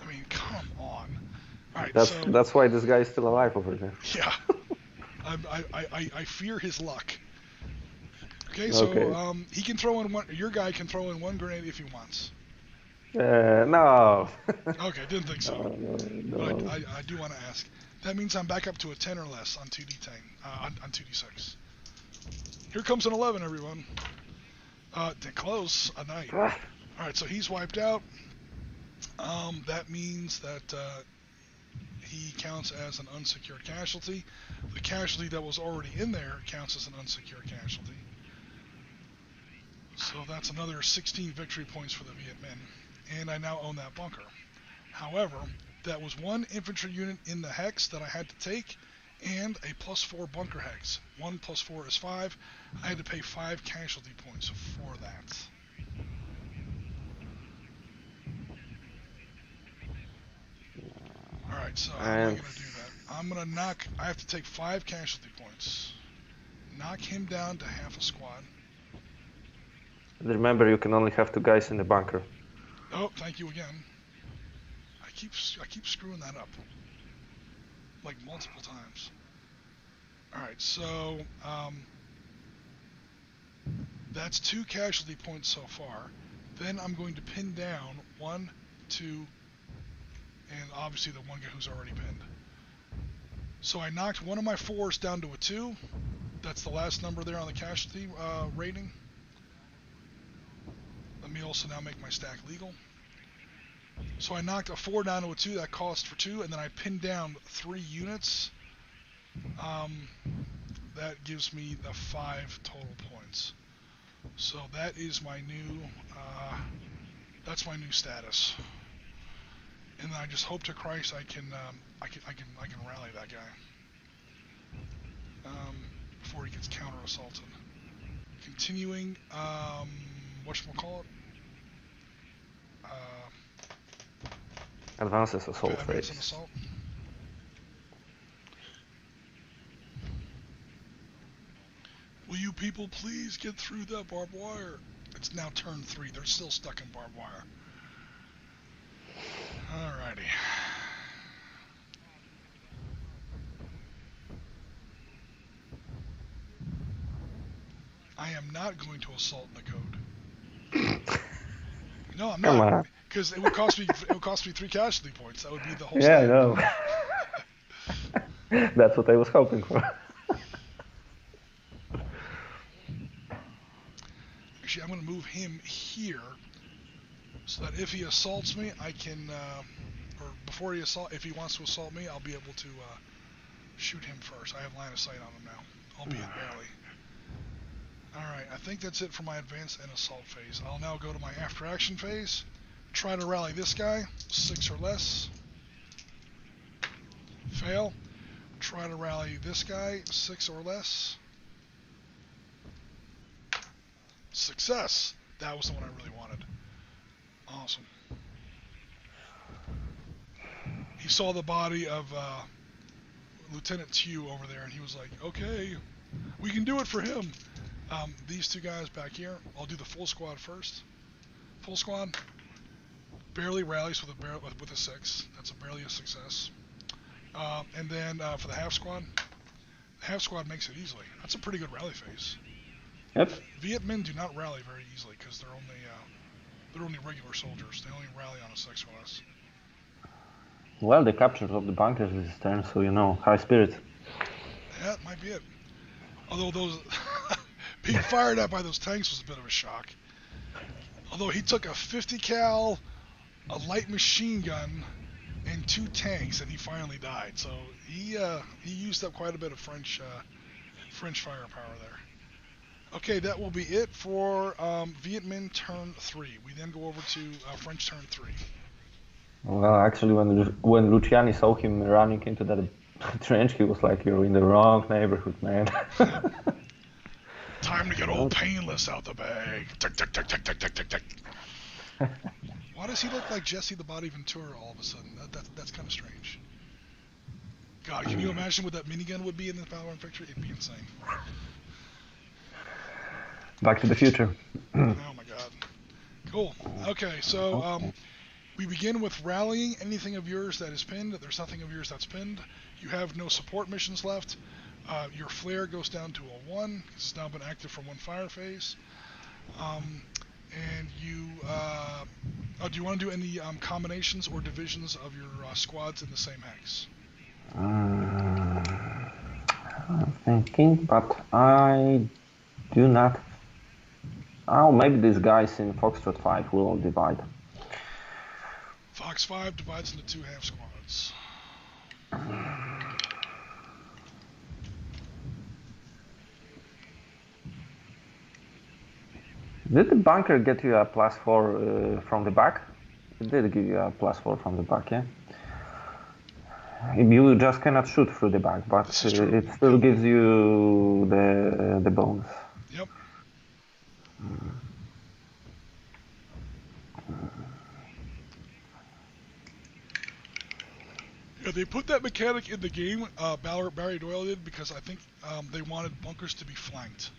I mean, come on. All right, that's why this guy is still alive over there. Yeah. I fear his luck. Okay, so he can throw in one. Your guy can throw in 1 grenade if he wants. No. Okay, didn't think so. No. But I do want to ask. That means I'm back up to a 10 or less on 2d10, on 2d6. Here comes an 11, everyone. Close, a 9. All right, so he's wiped out. That means that he counts as an unsecured casualty. The casualty that was already in there counts as an unsecured casualty. So that's another 16 victory points for the Viet Minh. And I now own that bunker. However, that was 1 infantry unit in the hex that I had to take, and a +4 bunker hex. 1 + 4 is 5. I had to pay 5 casualty points for that. Alright, so how am I going to do that? I have to take 5 casualty points. Knock him down to half a squad. Remember, you can only have 2 guys in the bunker. Oh, thank you again. I keep screwing that up. Like multiple times. Alright, so that's 2 casualty points so far. Then I'm going to pin down 1, 2, and obviously the one guy who's already pinned. So I knocked one of my 4s down to a 2. That's the last number there on the casualty rating. Let me also now make my stack legal. So I knocked a 4 down to a 2, that cost for 2, and then I pinned down 3 units That gives me the 5 total points. So that is my new, that's my new status. And I just hope to Christ I can rally that guy before he gets counter assaulted. Continuing, whatchamacallit? Advances assault phase. Advance and assault. Will you people please get through that barbed wire? It's now turn 3. They're still stuck in barbed wire. Alrighty. I am not going to assault the code. No, I'm Come not. on. Because it would cost me 3 casualty points. That would be the whole Yeah, I stand. know. That's what I was hoping for. Actually, I'm going to move him here so that if he assaults me, I can, or before he if he wants to assault me, I'll be able to shoot him first. I have line of sight on him now, albeit barely. Alright, I think that's it for my advance and assault phase. I'll now go to my after action phase. Try to rally this guy, 6 or less. Fail. Try to rally this guy, 6 or less. Success! That was the one I really wanted. Awesome. He saw the body of Lieutenant Tew over there, and he was like, okay, we can do it for him. These 2 guys back here, I'll do the full squad first. Full squad barely rallies with a 6. That's barely a success. And then for the half squad makes it easily. That's a pretty good rally phase. Yep. Viet Minh do not rally very easily because they're only regular soldiers. They only rally on a 6 or less. Well, the capture of the bunkers this turn, so high spirits. Yeah, that might be it. Although those being fired at by those tanks was a bit of a shock. Although he took a 50 cal, a light machine gun, and 2 tanks, and he finally died. So he used up quite a bit of French firepower there. Okay, that will be it for Viet Minh turn 3. We then go over to French turn 3. Well, actually, when Luciani saw him running into that trench, he was like, "You're in the wrong neighborhood, man." Time to get old Painless out the bag. Tick, tick, tick, tick, tick, tick, tick, tick. Why does he look like Jesse the Body Ventura all of a sudden? That's kind of strange. God, can you imagine what that minigun would be in the Valor and Victory? It'd be insane. Back to the Future. Oh my God. Cool. Okay, so we begin with rallying anything of yours that is pinned. There's nothing of yours that's pinned. You have no support missions left. Your flare goes down to a 1. It's now been active for 1 fire phase. And you, do you want to do any combinations or divisions of your squads in the same hex? I'm thinking, but I do not. Oh, maybe these guys in Foxtrot 5 will divide. Fox 5 divides into 2 half squads. Did the bunker get you a +4 from the back? It did give you a +4 from the back, yeah? You just cannot shoot through the back, but it still gives you the bonus. Yep. Yeah, they put that mechanic in the game, Barry Doyle did, because I think they wanted bunkers to be flanked.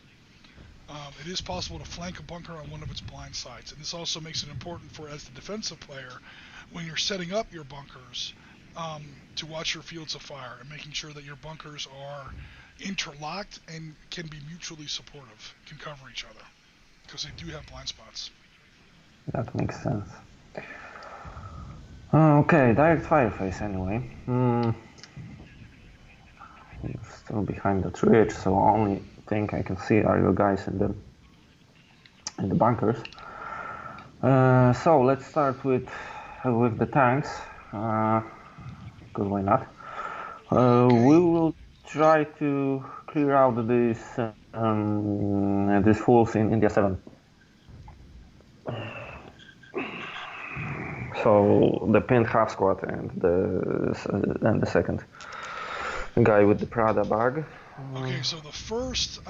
It is possible to flank a bunker on one of its blind sides, and this also makes it important for, as the defensive player, when you're setting up your bunkers, to watch your fields of fire and making sure that your bunkers are interlocked and can be mutually supportive, can cover each other, because they do have blind spots. That makes sense. Okay, direct fire phase anyway. You're still behind the ridge, so only thing I can see are your guys in the bunkers. So let's start with the tanks. Because why not? Okay. We will try to clear out these fools in India 7. So the pinned half squad and the second guy with the Prada bag. Okay, so the first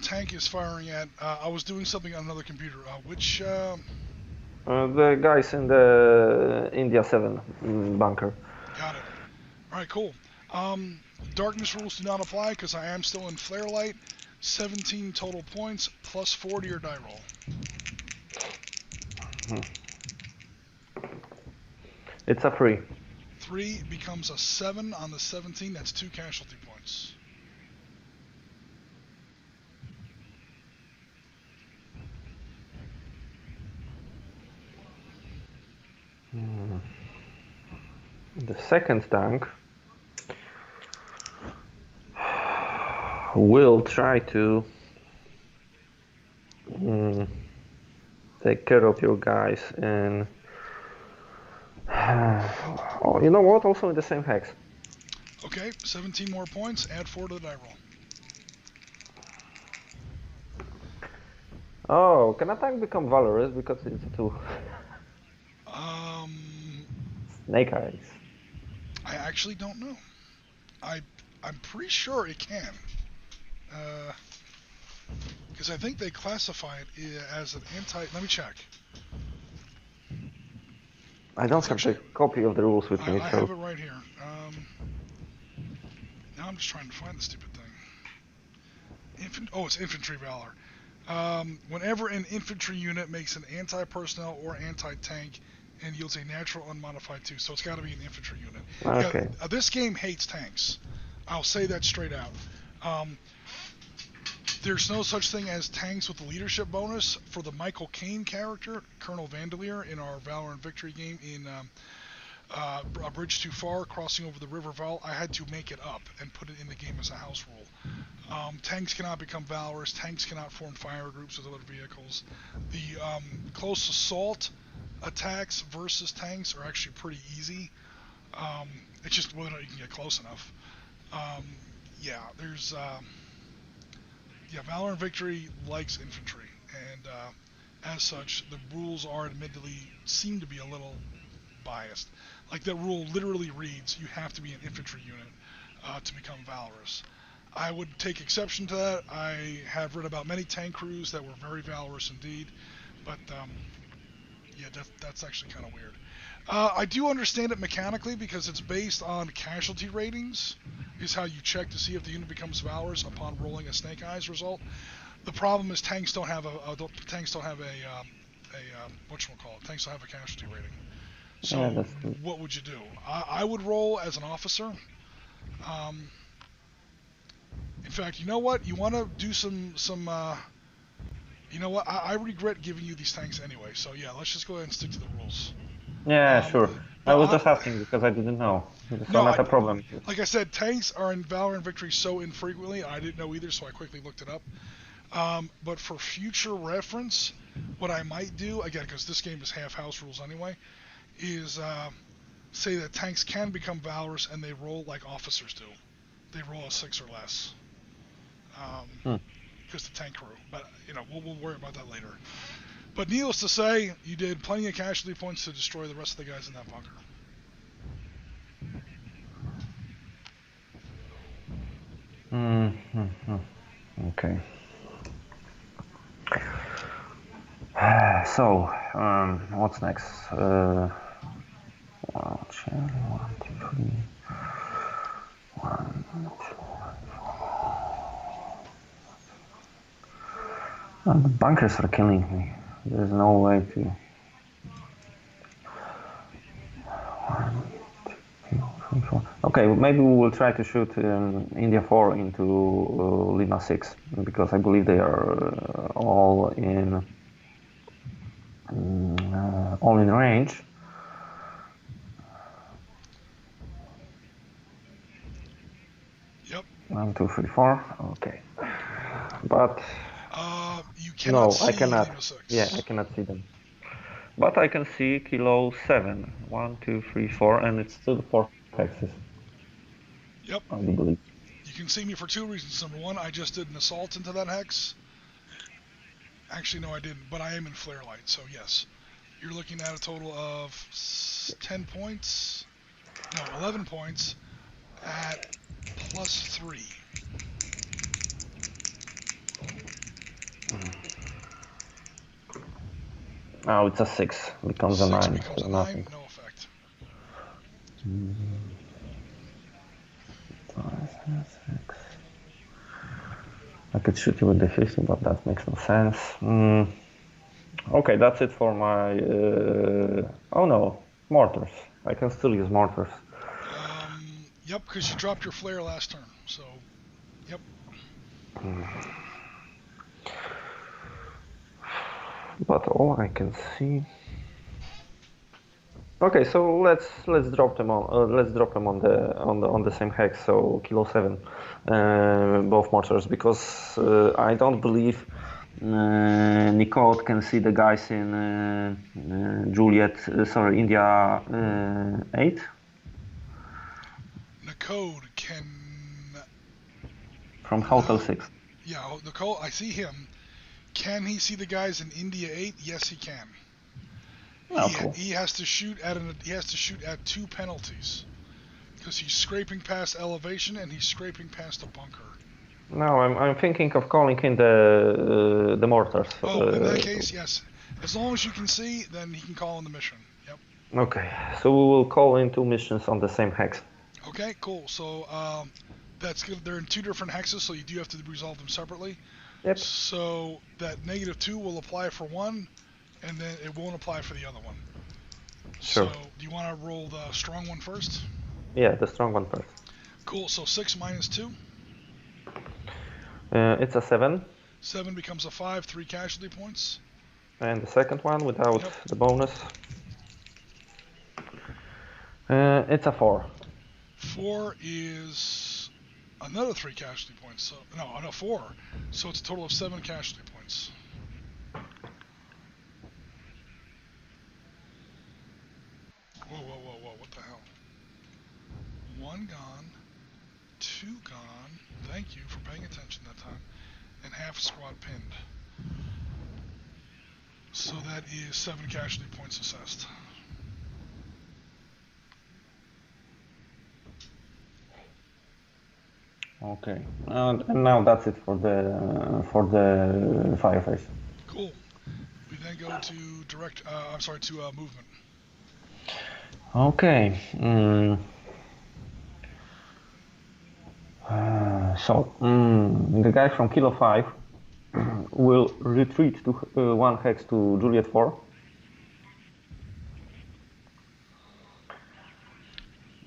tank is firing at. I was doing something on another computer. Which? The guys in the India 7 bunker. Got it. All right, cool. Darkness rules do not apply because I am still in flare light. 17 total points plus 4 to your die roll. It's a 3. 3 becomes a 7 on the 17. That's 2 casualty points. The second tank will try to take care of your guys and oh, you know what? Also in the same hex. Okay, 17 more points. Add 4 to the die roll. Oh, can a tank become valorous because it's a 2? Snake eyes. I actually don't know. I'm pretty sure it can. Because I think they classify it as an anti. Let me check. I don't have a copy of the rules with me. I so. have it right here. Now I'm just trying to find the stupid thing. It's infantry valor. Whenever an infantry unit makes an anti-personnel or anti-tank and yields a natural unmodified 2, so it's got to be an infantry unit. Okay. This game hates tanks. I'll say that straight out. There's no such thing as tanks with the leadership bonus. For the Michael Caine character, Colonel Vandelier, in our Valor and Victory game in A Bridge Too Far, crossing over the River Val, I had to make it up and put it in the game as a house rule. Tanks cannot become valorous. Tanks cannot form fire groups with other vehicles. The close assault attacks versus tanks are actually pretty easy. It's just whether or not you can get close enough. Valor and Victory likes infantry, and as such, the rules are admittedly seem to be a little biased. Like that rule literally reads, you have to be an infantry unit to become valorous. I would take exception to that. I have read about many tank crews that were very valorous indeed, but that's actually kind of weird. I do understand it mechanically because it's based on casualty ratings, is how you check to see if the unit becomes valorous upon rolling a Snake Eyes result. The problem is tanks don't have a tanks don't have a casualty rating. So what would you do? I would roll as an officer. In fact, you know what? You want to do some you know what? I regret giving you these tanks anyway. So yeah, let's just go ahead and stick to the rules. Yeah, sure. I was just asking because I didn't know. So not a problem. Like I said, tanks are in Valor and Victory so infrequently. I didn't know either, so I quickly looked it up. But for future reference, what I might do, again, because this game is half house rules anyway, is say that tanks can become valorous and they roll like officers do. They roll a 6 or less. Because the tank crew. But, we'll worry about that later. But needless to say, you did plenty of casualty points to destroy the rest of the guys in that bunker. Okay. So, what's next? 1, 2, 3. 1, 2, 4. The bunkers are killing me. There's no way to. 1, 2, 3, 4. Okay, maybe we will try to shoot India 4 into Lima 6 because I believe they are all in range. Yep. 1, 2, 3, 4. Okay, but you cannot see I cannot. Lima 6. Yeah, I cannot see them. But I can see Kilo 7. 1, 2, 3, 4, and it's still 4 hexes. Yep. I believe. You can see me for two reasons. Number one, I just did an assault into that hex. Actually, no, I didn't, but I am in flare light, so yes. You're looking at a total of 10 points. No, 11 points at +3. Oh, it's a 6. Becomes a 9. Becomes So a 9, nothing. no effect. 6. I could shoot you with the 50, but that makes no sense. Okay, that's it for my... oh no, mortars. I can still use mortars. Yep, because you dropped your flare last turn, so, yep. But all I can see... Okay, so let's drop them on the same hex. So kilo 7, both mortars, because I don't believe Nicole can see the guys in India 8. Nicole can... From Hotel 6. Yeah, Nicole, I see him. Can he see the guys in India 8? Yes, he can. Oh, cool. He has to shoot at 2 penalties because he's scraping past elevation and he's scraping past a bunker. No, I'm thinking of calling in the mortars. Oh, in that case, yes. As long as you can see, then he can call in the mission. Yep. Okay, so we will call in 2 missions on the same hex. Okay, cool. So that's good. They're in 2 different hexes, so you do have to resolve them separately. Yep. So that -2 will apply for one, and then it won't apply for the other one. Sure. So do you want to roll the strong one first? Yeah, the strong one first. Cool. So 6 minus 2. It's a 7. 7 becomes a 5, 3 casualty points. And the second one without the bonus. It's a 4. 4 is another 3 casualty points. So no, 4. So it's a total of 7 casualty points. Whoa, what the hell? 1 gone, 2 gone. Thank you for paying attention that time. And half squad pinned. So that is 7 casualty points assessed. Okay, and now that's it for the fireface. Cool. We then go to movement. Okay. The guy from Kilo 5 will retreat to 1 hex to Juliet 4.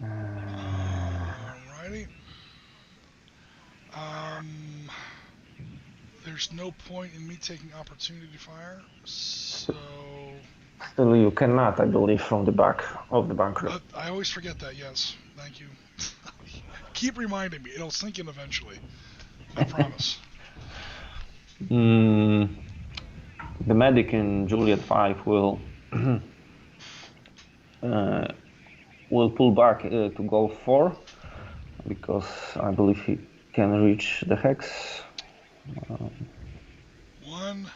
Alrighty. There's no point in me taking opportunity fire, so... Still, you cannot, I believe, from the back of the bunker. I always forget that, yes. Thank you. Keep reminding me. It'll sink in eventually. I promise. The medic in Juliet 5 will pull back to Golf 4 because I believe he can reach the hex. 1,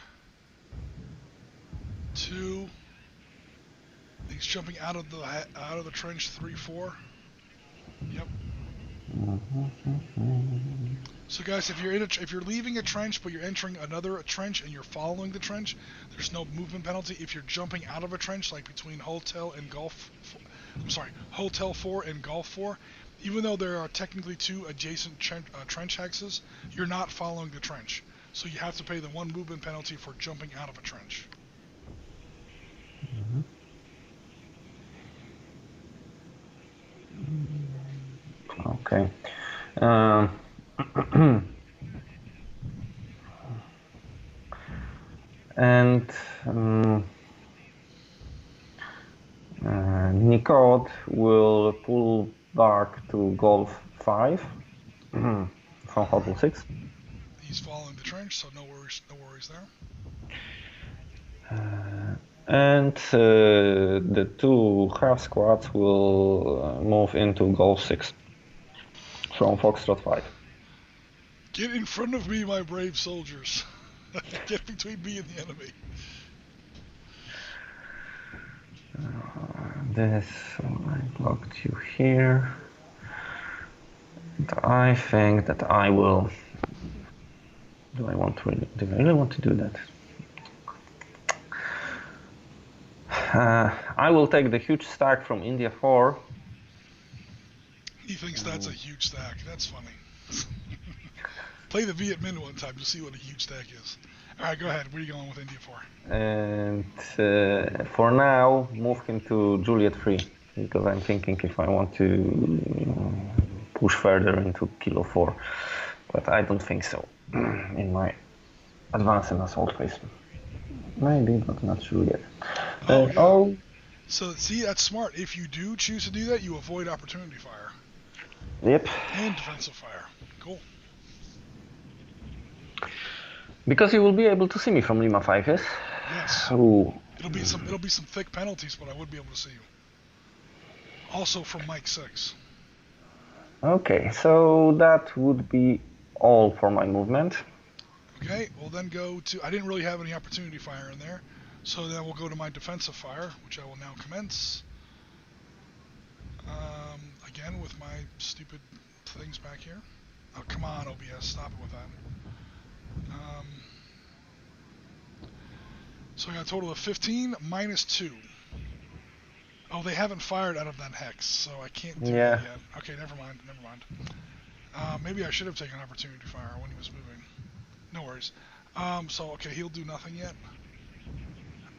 2. He's jumping out of the trench. 3, 4. Yep. So guys, if you're leaving a trench but you're entering another trench and you're following the trench, there's no movement penalty. If you're jumping out of a trench, like between Hotel 4 and Golf 4, even though there are technically 2 adjacent trench hexes, you're not following the trench. So you have to pay the 1 movement penalty for jumping out of a trench. Okay. And Nicole will pull back to Golf 5 from Hotel 6. He's following the trench, so no worries there. And the 2 half squads will move into Golf 6 from Foxtrot 5. Get in front of me, my brave soldiers. Get between me and the enemy. This, I blocked you here. And I think that I will. Do I really want to do that? I will take the huge stack from India 4. He thinks that's a huge stack. That's funny. Play the Viet Minh one time. You'll see what a huge stack is. All right, go ahead. Where are you going with India 4? And for now, move him to Juliet 3. Because I'm thinking if I want to push further into Kilo 4. But I don't think so. In my advance and assault phase. Maybe, but not sure yet. Yeah. So, see, that's smart. If you do choose to do that, you avoid opportunity fire. Yep. And defensive fire. Cool. Because you will be able to see me from Lima 5, yes? Yes. Ooh. It'll be some thick penalties, but I would be able to see you. Also from Mike 6. Okay, so that would be all for my movement. Okay, we'll then go to... I didn't really have any opportunity fire in there. So then we'll go to my defensive fire, which I will now commence. Again, with my stupid things back here. Oh, come on, OBS. Stop it with that. So I got a total of 15 minus 2. Oh, they haven't fired out of that hex, so I can't do that yet. Okay, never mind. Maybe I should have taken opportunity fire when he was moving. No worries. Okay, he'll do nothing yet.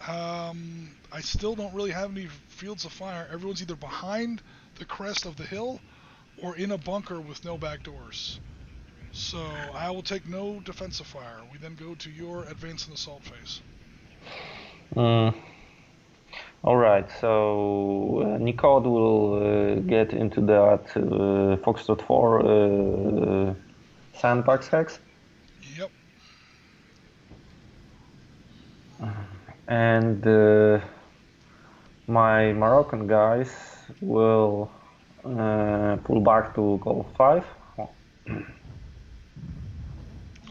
I still don't really have any fields of fire. Everyone's either behind the crest of the hill or in a bunker with no back doors. So I will take no defensive fire. We then go to your advance and assault phase. Alright, so Nicode will get into that Foxtrot 4 sandbox hex. Yep. And my Moroccan guys will pull back to Golf 5.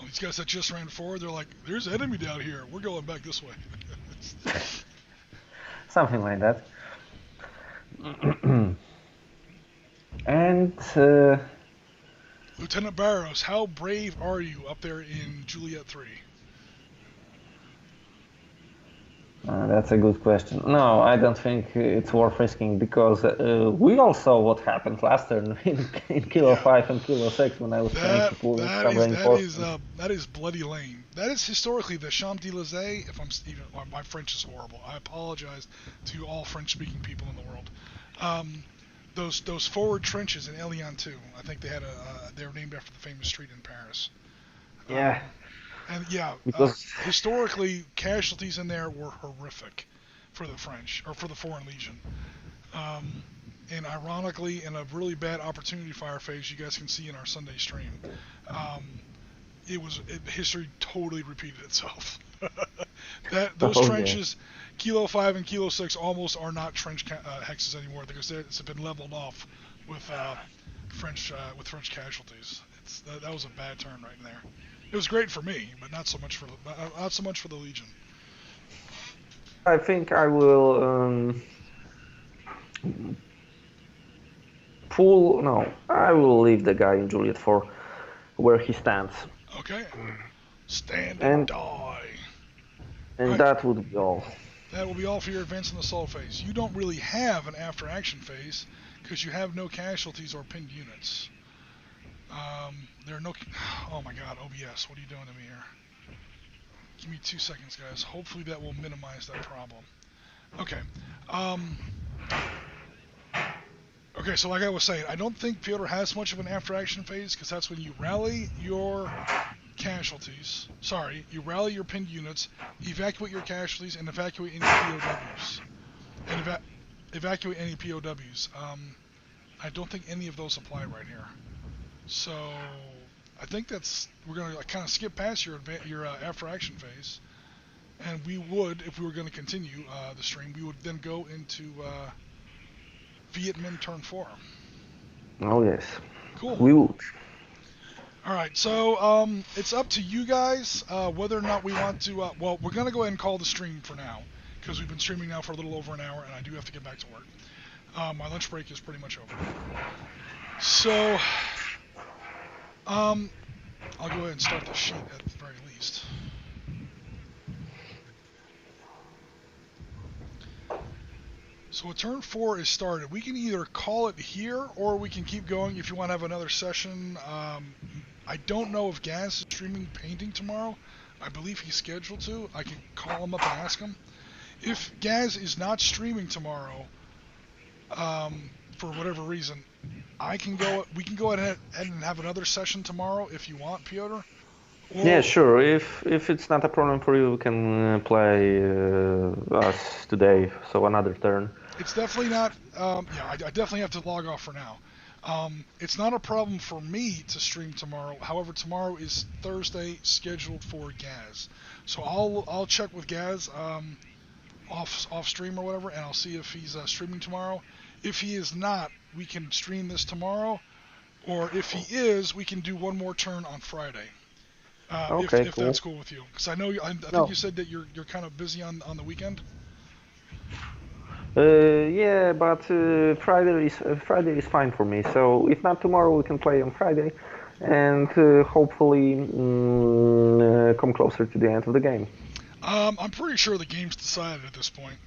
These guys that just ran forward, they're like, there's an enemy down here. We're going back this way. Something like that. And Lieutenant Barrows, how brave are you up there in Juliet 3? That's a good question. No, I don't think it's worth risking because we all saw what happened last turn in Kilo 5 and Kilo 6 when I was trying to pull some reinforcements. That is bloody lame. That is historically the Champs Élysées. If I'm even, my French is horrible. I apologize to all French-speaking people in the world. Those forward trenches in Eliane 2. I think they were named after the famous street in Paris. Yeah. And yeah, historically, casualties in there were horrific for the French, or for the Foreign Legion. And ironically, in a really bad opportunity fire phase, you guys can see in our Sunday stream, history totally repeated itself. Those trenches, yeah. Kilo 5 and Kilo 6 almost are not trench hexes anymore because it's been leveled off with French casualties. That was a bad turn right in there. It was great for me, but not so much for the Legion. I think I will I will leave the guy in Juliet 4 where he stands. Okay. Stand and die. And right. That would be all. That will be all for your advance and assault phase. You don't really have an after action phase because you have no casualties or pinned units. There are no... Oh my god, OBS, what are you doing to me here? Give me 2 seconds, guys. Hopefully that will minimize that problem. Okay. Okay, so like I was saying, I don't think Piotr has much of an after-action phase, because that's when you rally your casualties. Sorry, you rally your pinned units, evacuate your casualties, and evacuate any POWs. And evacuate any POWs. I don't think any of those apply right here. So I think we're going to kind of skip past your after action phase, and we would, if we were going to continue the stream, we would then go into Viet Minh turn 4. Oh yes. Cool. We would. All right, so it's up to you guys whether or not we want to. Well, we're gonna go ahead and call the stream for now because we've been streaming now for a little over an hour, and I do have to get back to work. My lunch break is pretty much over. So, I'll go ahead and start the sheet at the very least. So turn 4 is started. We can either call it here or we can keep going if you want to have another session. I don't know if Gaz is streaming painting tomorrow. I believe he's scheduled to. I can call him up and ask him. If Gaz is not streaming tomorrow, for whatever reason, we can go ahead and have another session tomorrow if you want, Piotr. Or, Yeah, sure. If it's not a problem for you, we can play us today, so another turn. It's definitely not. Yeah, I definitely have to log off for now. It's not a problem for me to stream tomorrow. However, tomorrow is Thursday, scheduled for Gaz. So I'll check with Gaz off stream or whatever, and I'll see if he's streaming tomorrow. If he is not, we can stream this tomorrow, or if he is, we can do one more turn on Friday. Okay, if cool. that's cool with you, because I know I think you said that you're kind of busy on the weekend. Yeah, but Friday is fine for me. So if not tomorrow, we can play on Friday, and hopefully come closer to the end of the game. I'm pretty sure the game's decided at this point.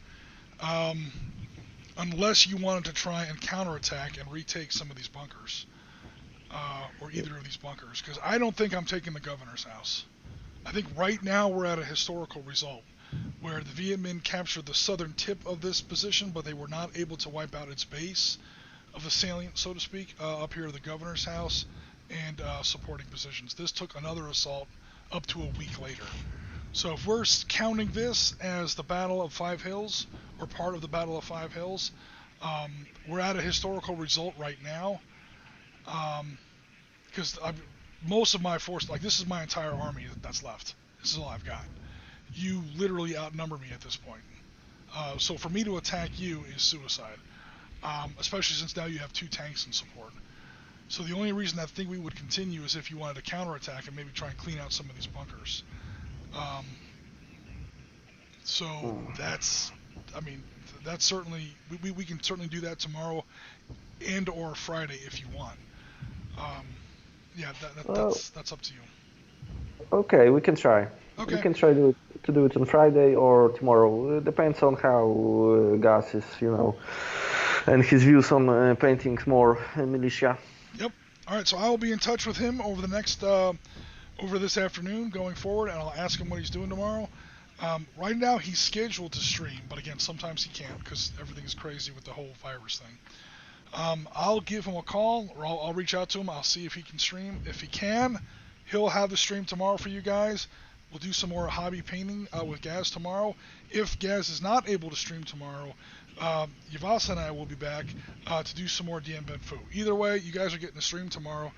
Unless you wanted to try and counterattack and retake some of these bunkers, or either of these bunkers, because I don't think I'm taking the governor's house. I think right now we're at a historical result, where the Viet Minh captured the southern tip of this position, but they were not able to wipe out its base of the salient, so to speak, up here to the governor's house and supporting positions. This took another assault up to a week later. So if we're counting this as the Battle of Five Hills, or part of the Battle of Five Hills, we're at a historical result right now. Because most of my force, like this is my entire army that's left. This is all I've got. You literally outnumber me at this point. So for me to attack you is suicide. Especially since now you have 2 tanks in support. So the only reason I think we would continue is if you wanted to counterattack and maybe try and clean out some of these bunkers. So that's certainly, we can certainly do that tomorrow and or Friday if you want. Yeah, that's up to you. Okay, we can try. Okay. We can try to do it on Friday or tomorrow. It depends on how Gas is, and his views on painting more militia. Yep. All right, so I will be in touch with him over the next over this afternoon going forward, and I'll ask him what he's doing tomorrow. Right now he's scheduled to stream, but again, sometimes he can't because everything's crazy with the whole virus thing. I'll give him a call, or I'll reach out to him. I'll see if he can stream. If he can, he'll have the stream tomorrow for you guys. We'll do some more hobby painting with Gaz tomorrow. If Gaz is not able to stream tomorrow, Yavasa and I will be back to do some more Dien Bien Phu. Either way, you guys are getting a stream tomorrow,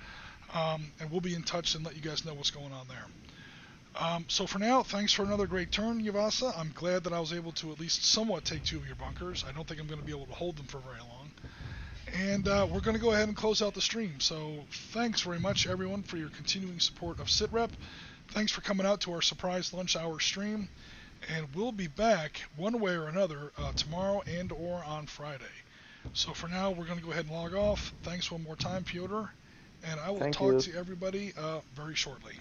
and we'll be in touch and let you guys know what's going on there. So for now, thanks for another great turn, Yavasa. I'm glad that I was able to at least somewhat take 2 of your bunkers. I don't think I'm going to be able to hold them for very long. And we're going to go ahead and close out the stream. So thanks very much, everyone, for your continuing support of Sitrep. Thanks for coming out to our surprise lunch hour stream. And we'll be back one way or another tomorrow and or on Friday. So for now, we're going to go ahead and log off. Thanks one more time, Piotr. And I will talk to everybody very shortly.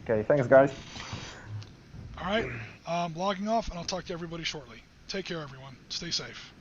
Okay, thanks, guys. All right, logging off, and I'll talk to everybody shortly. Take care, everyone. Stay safe.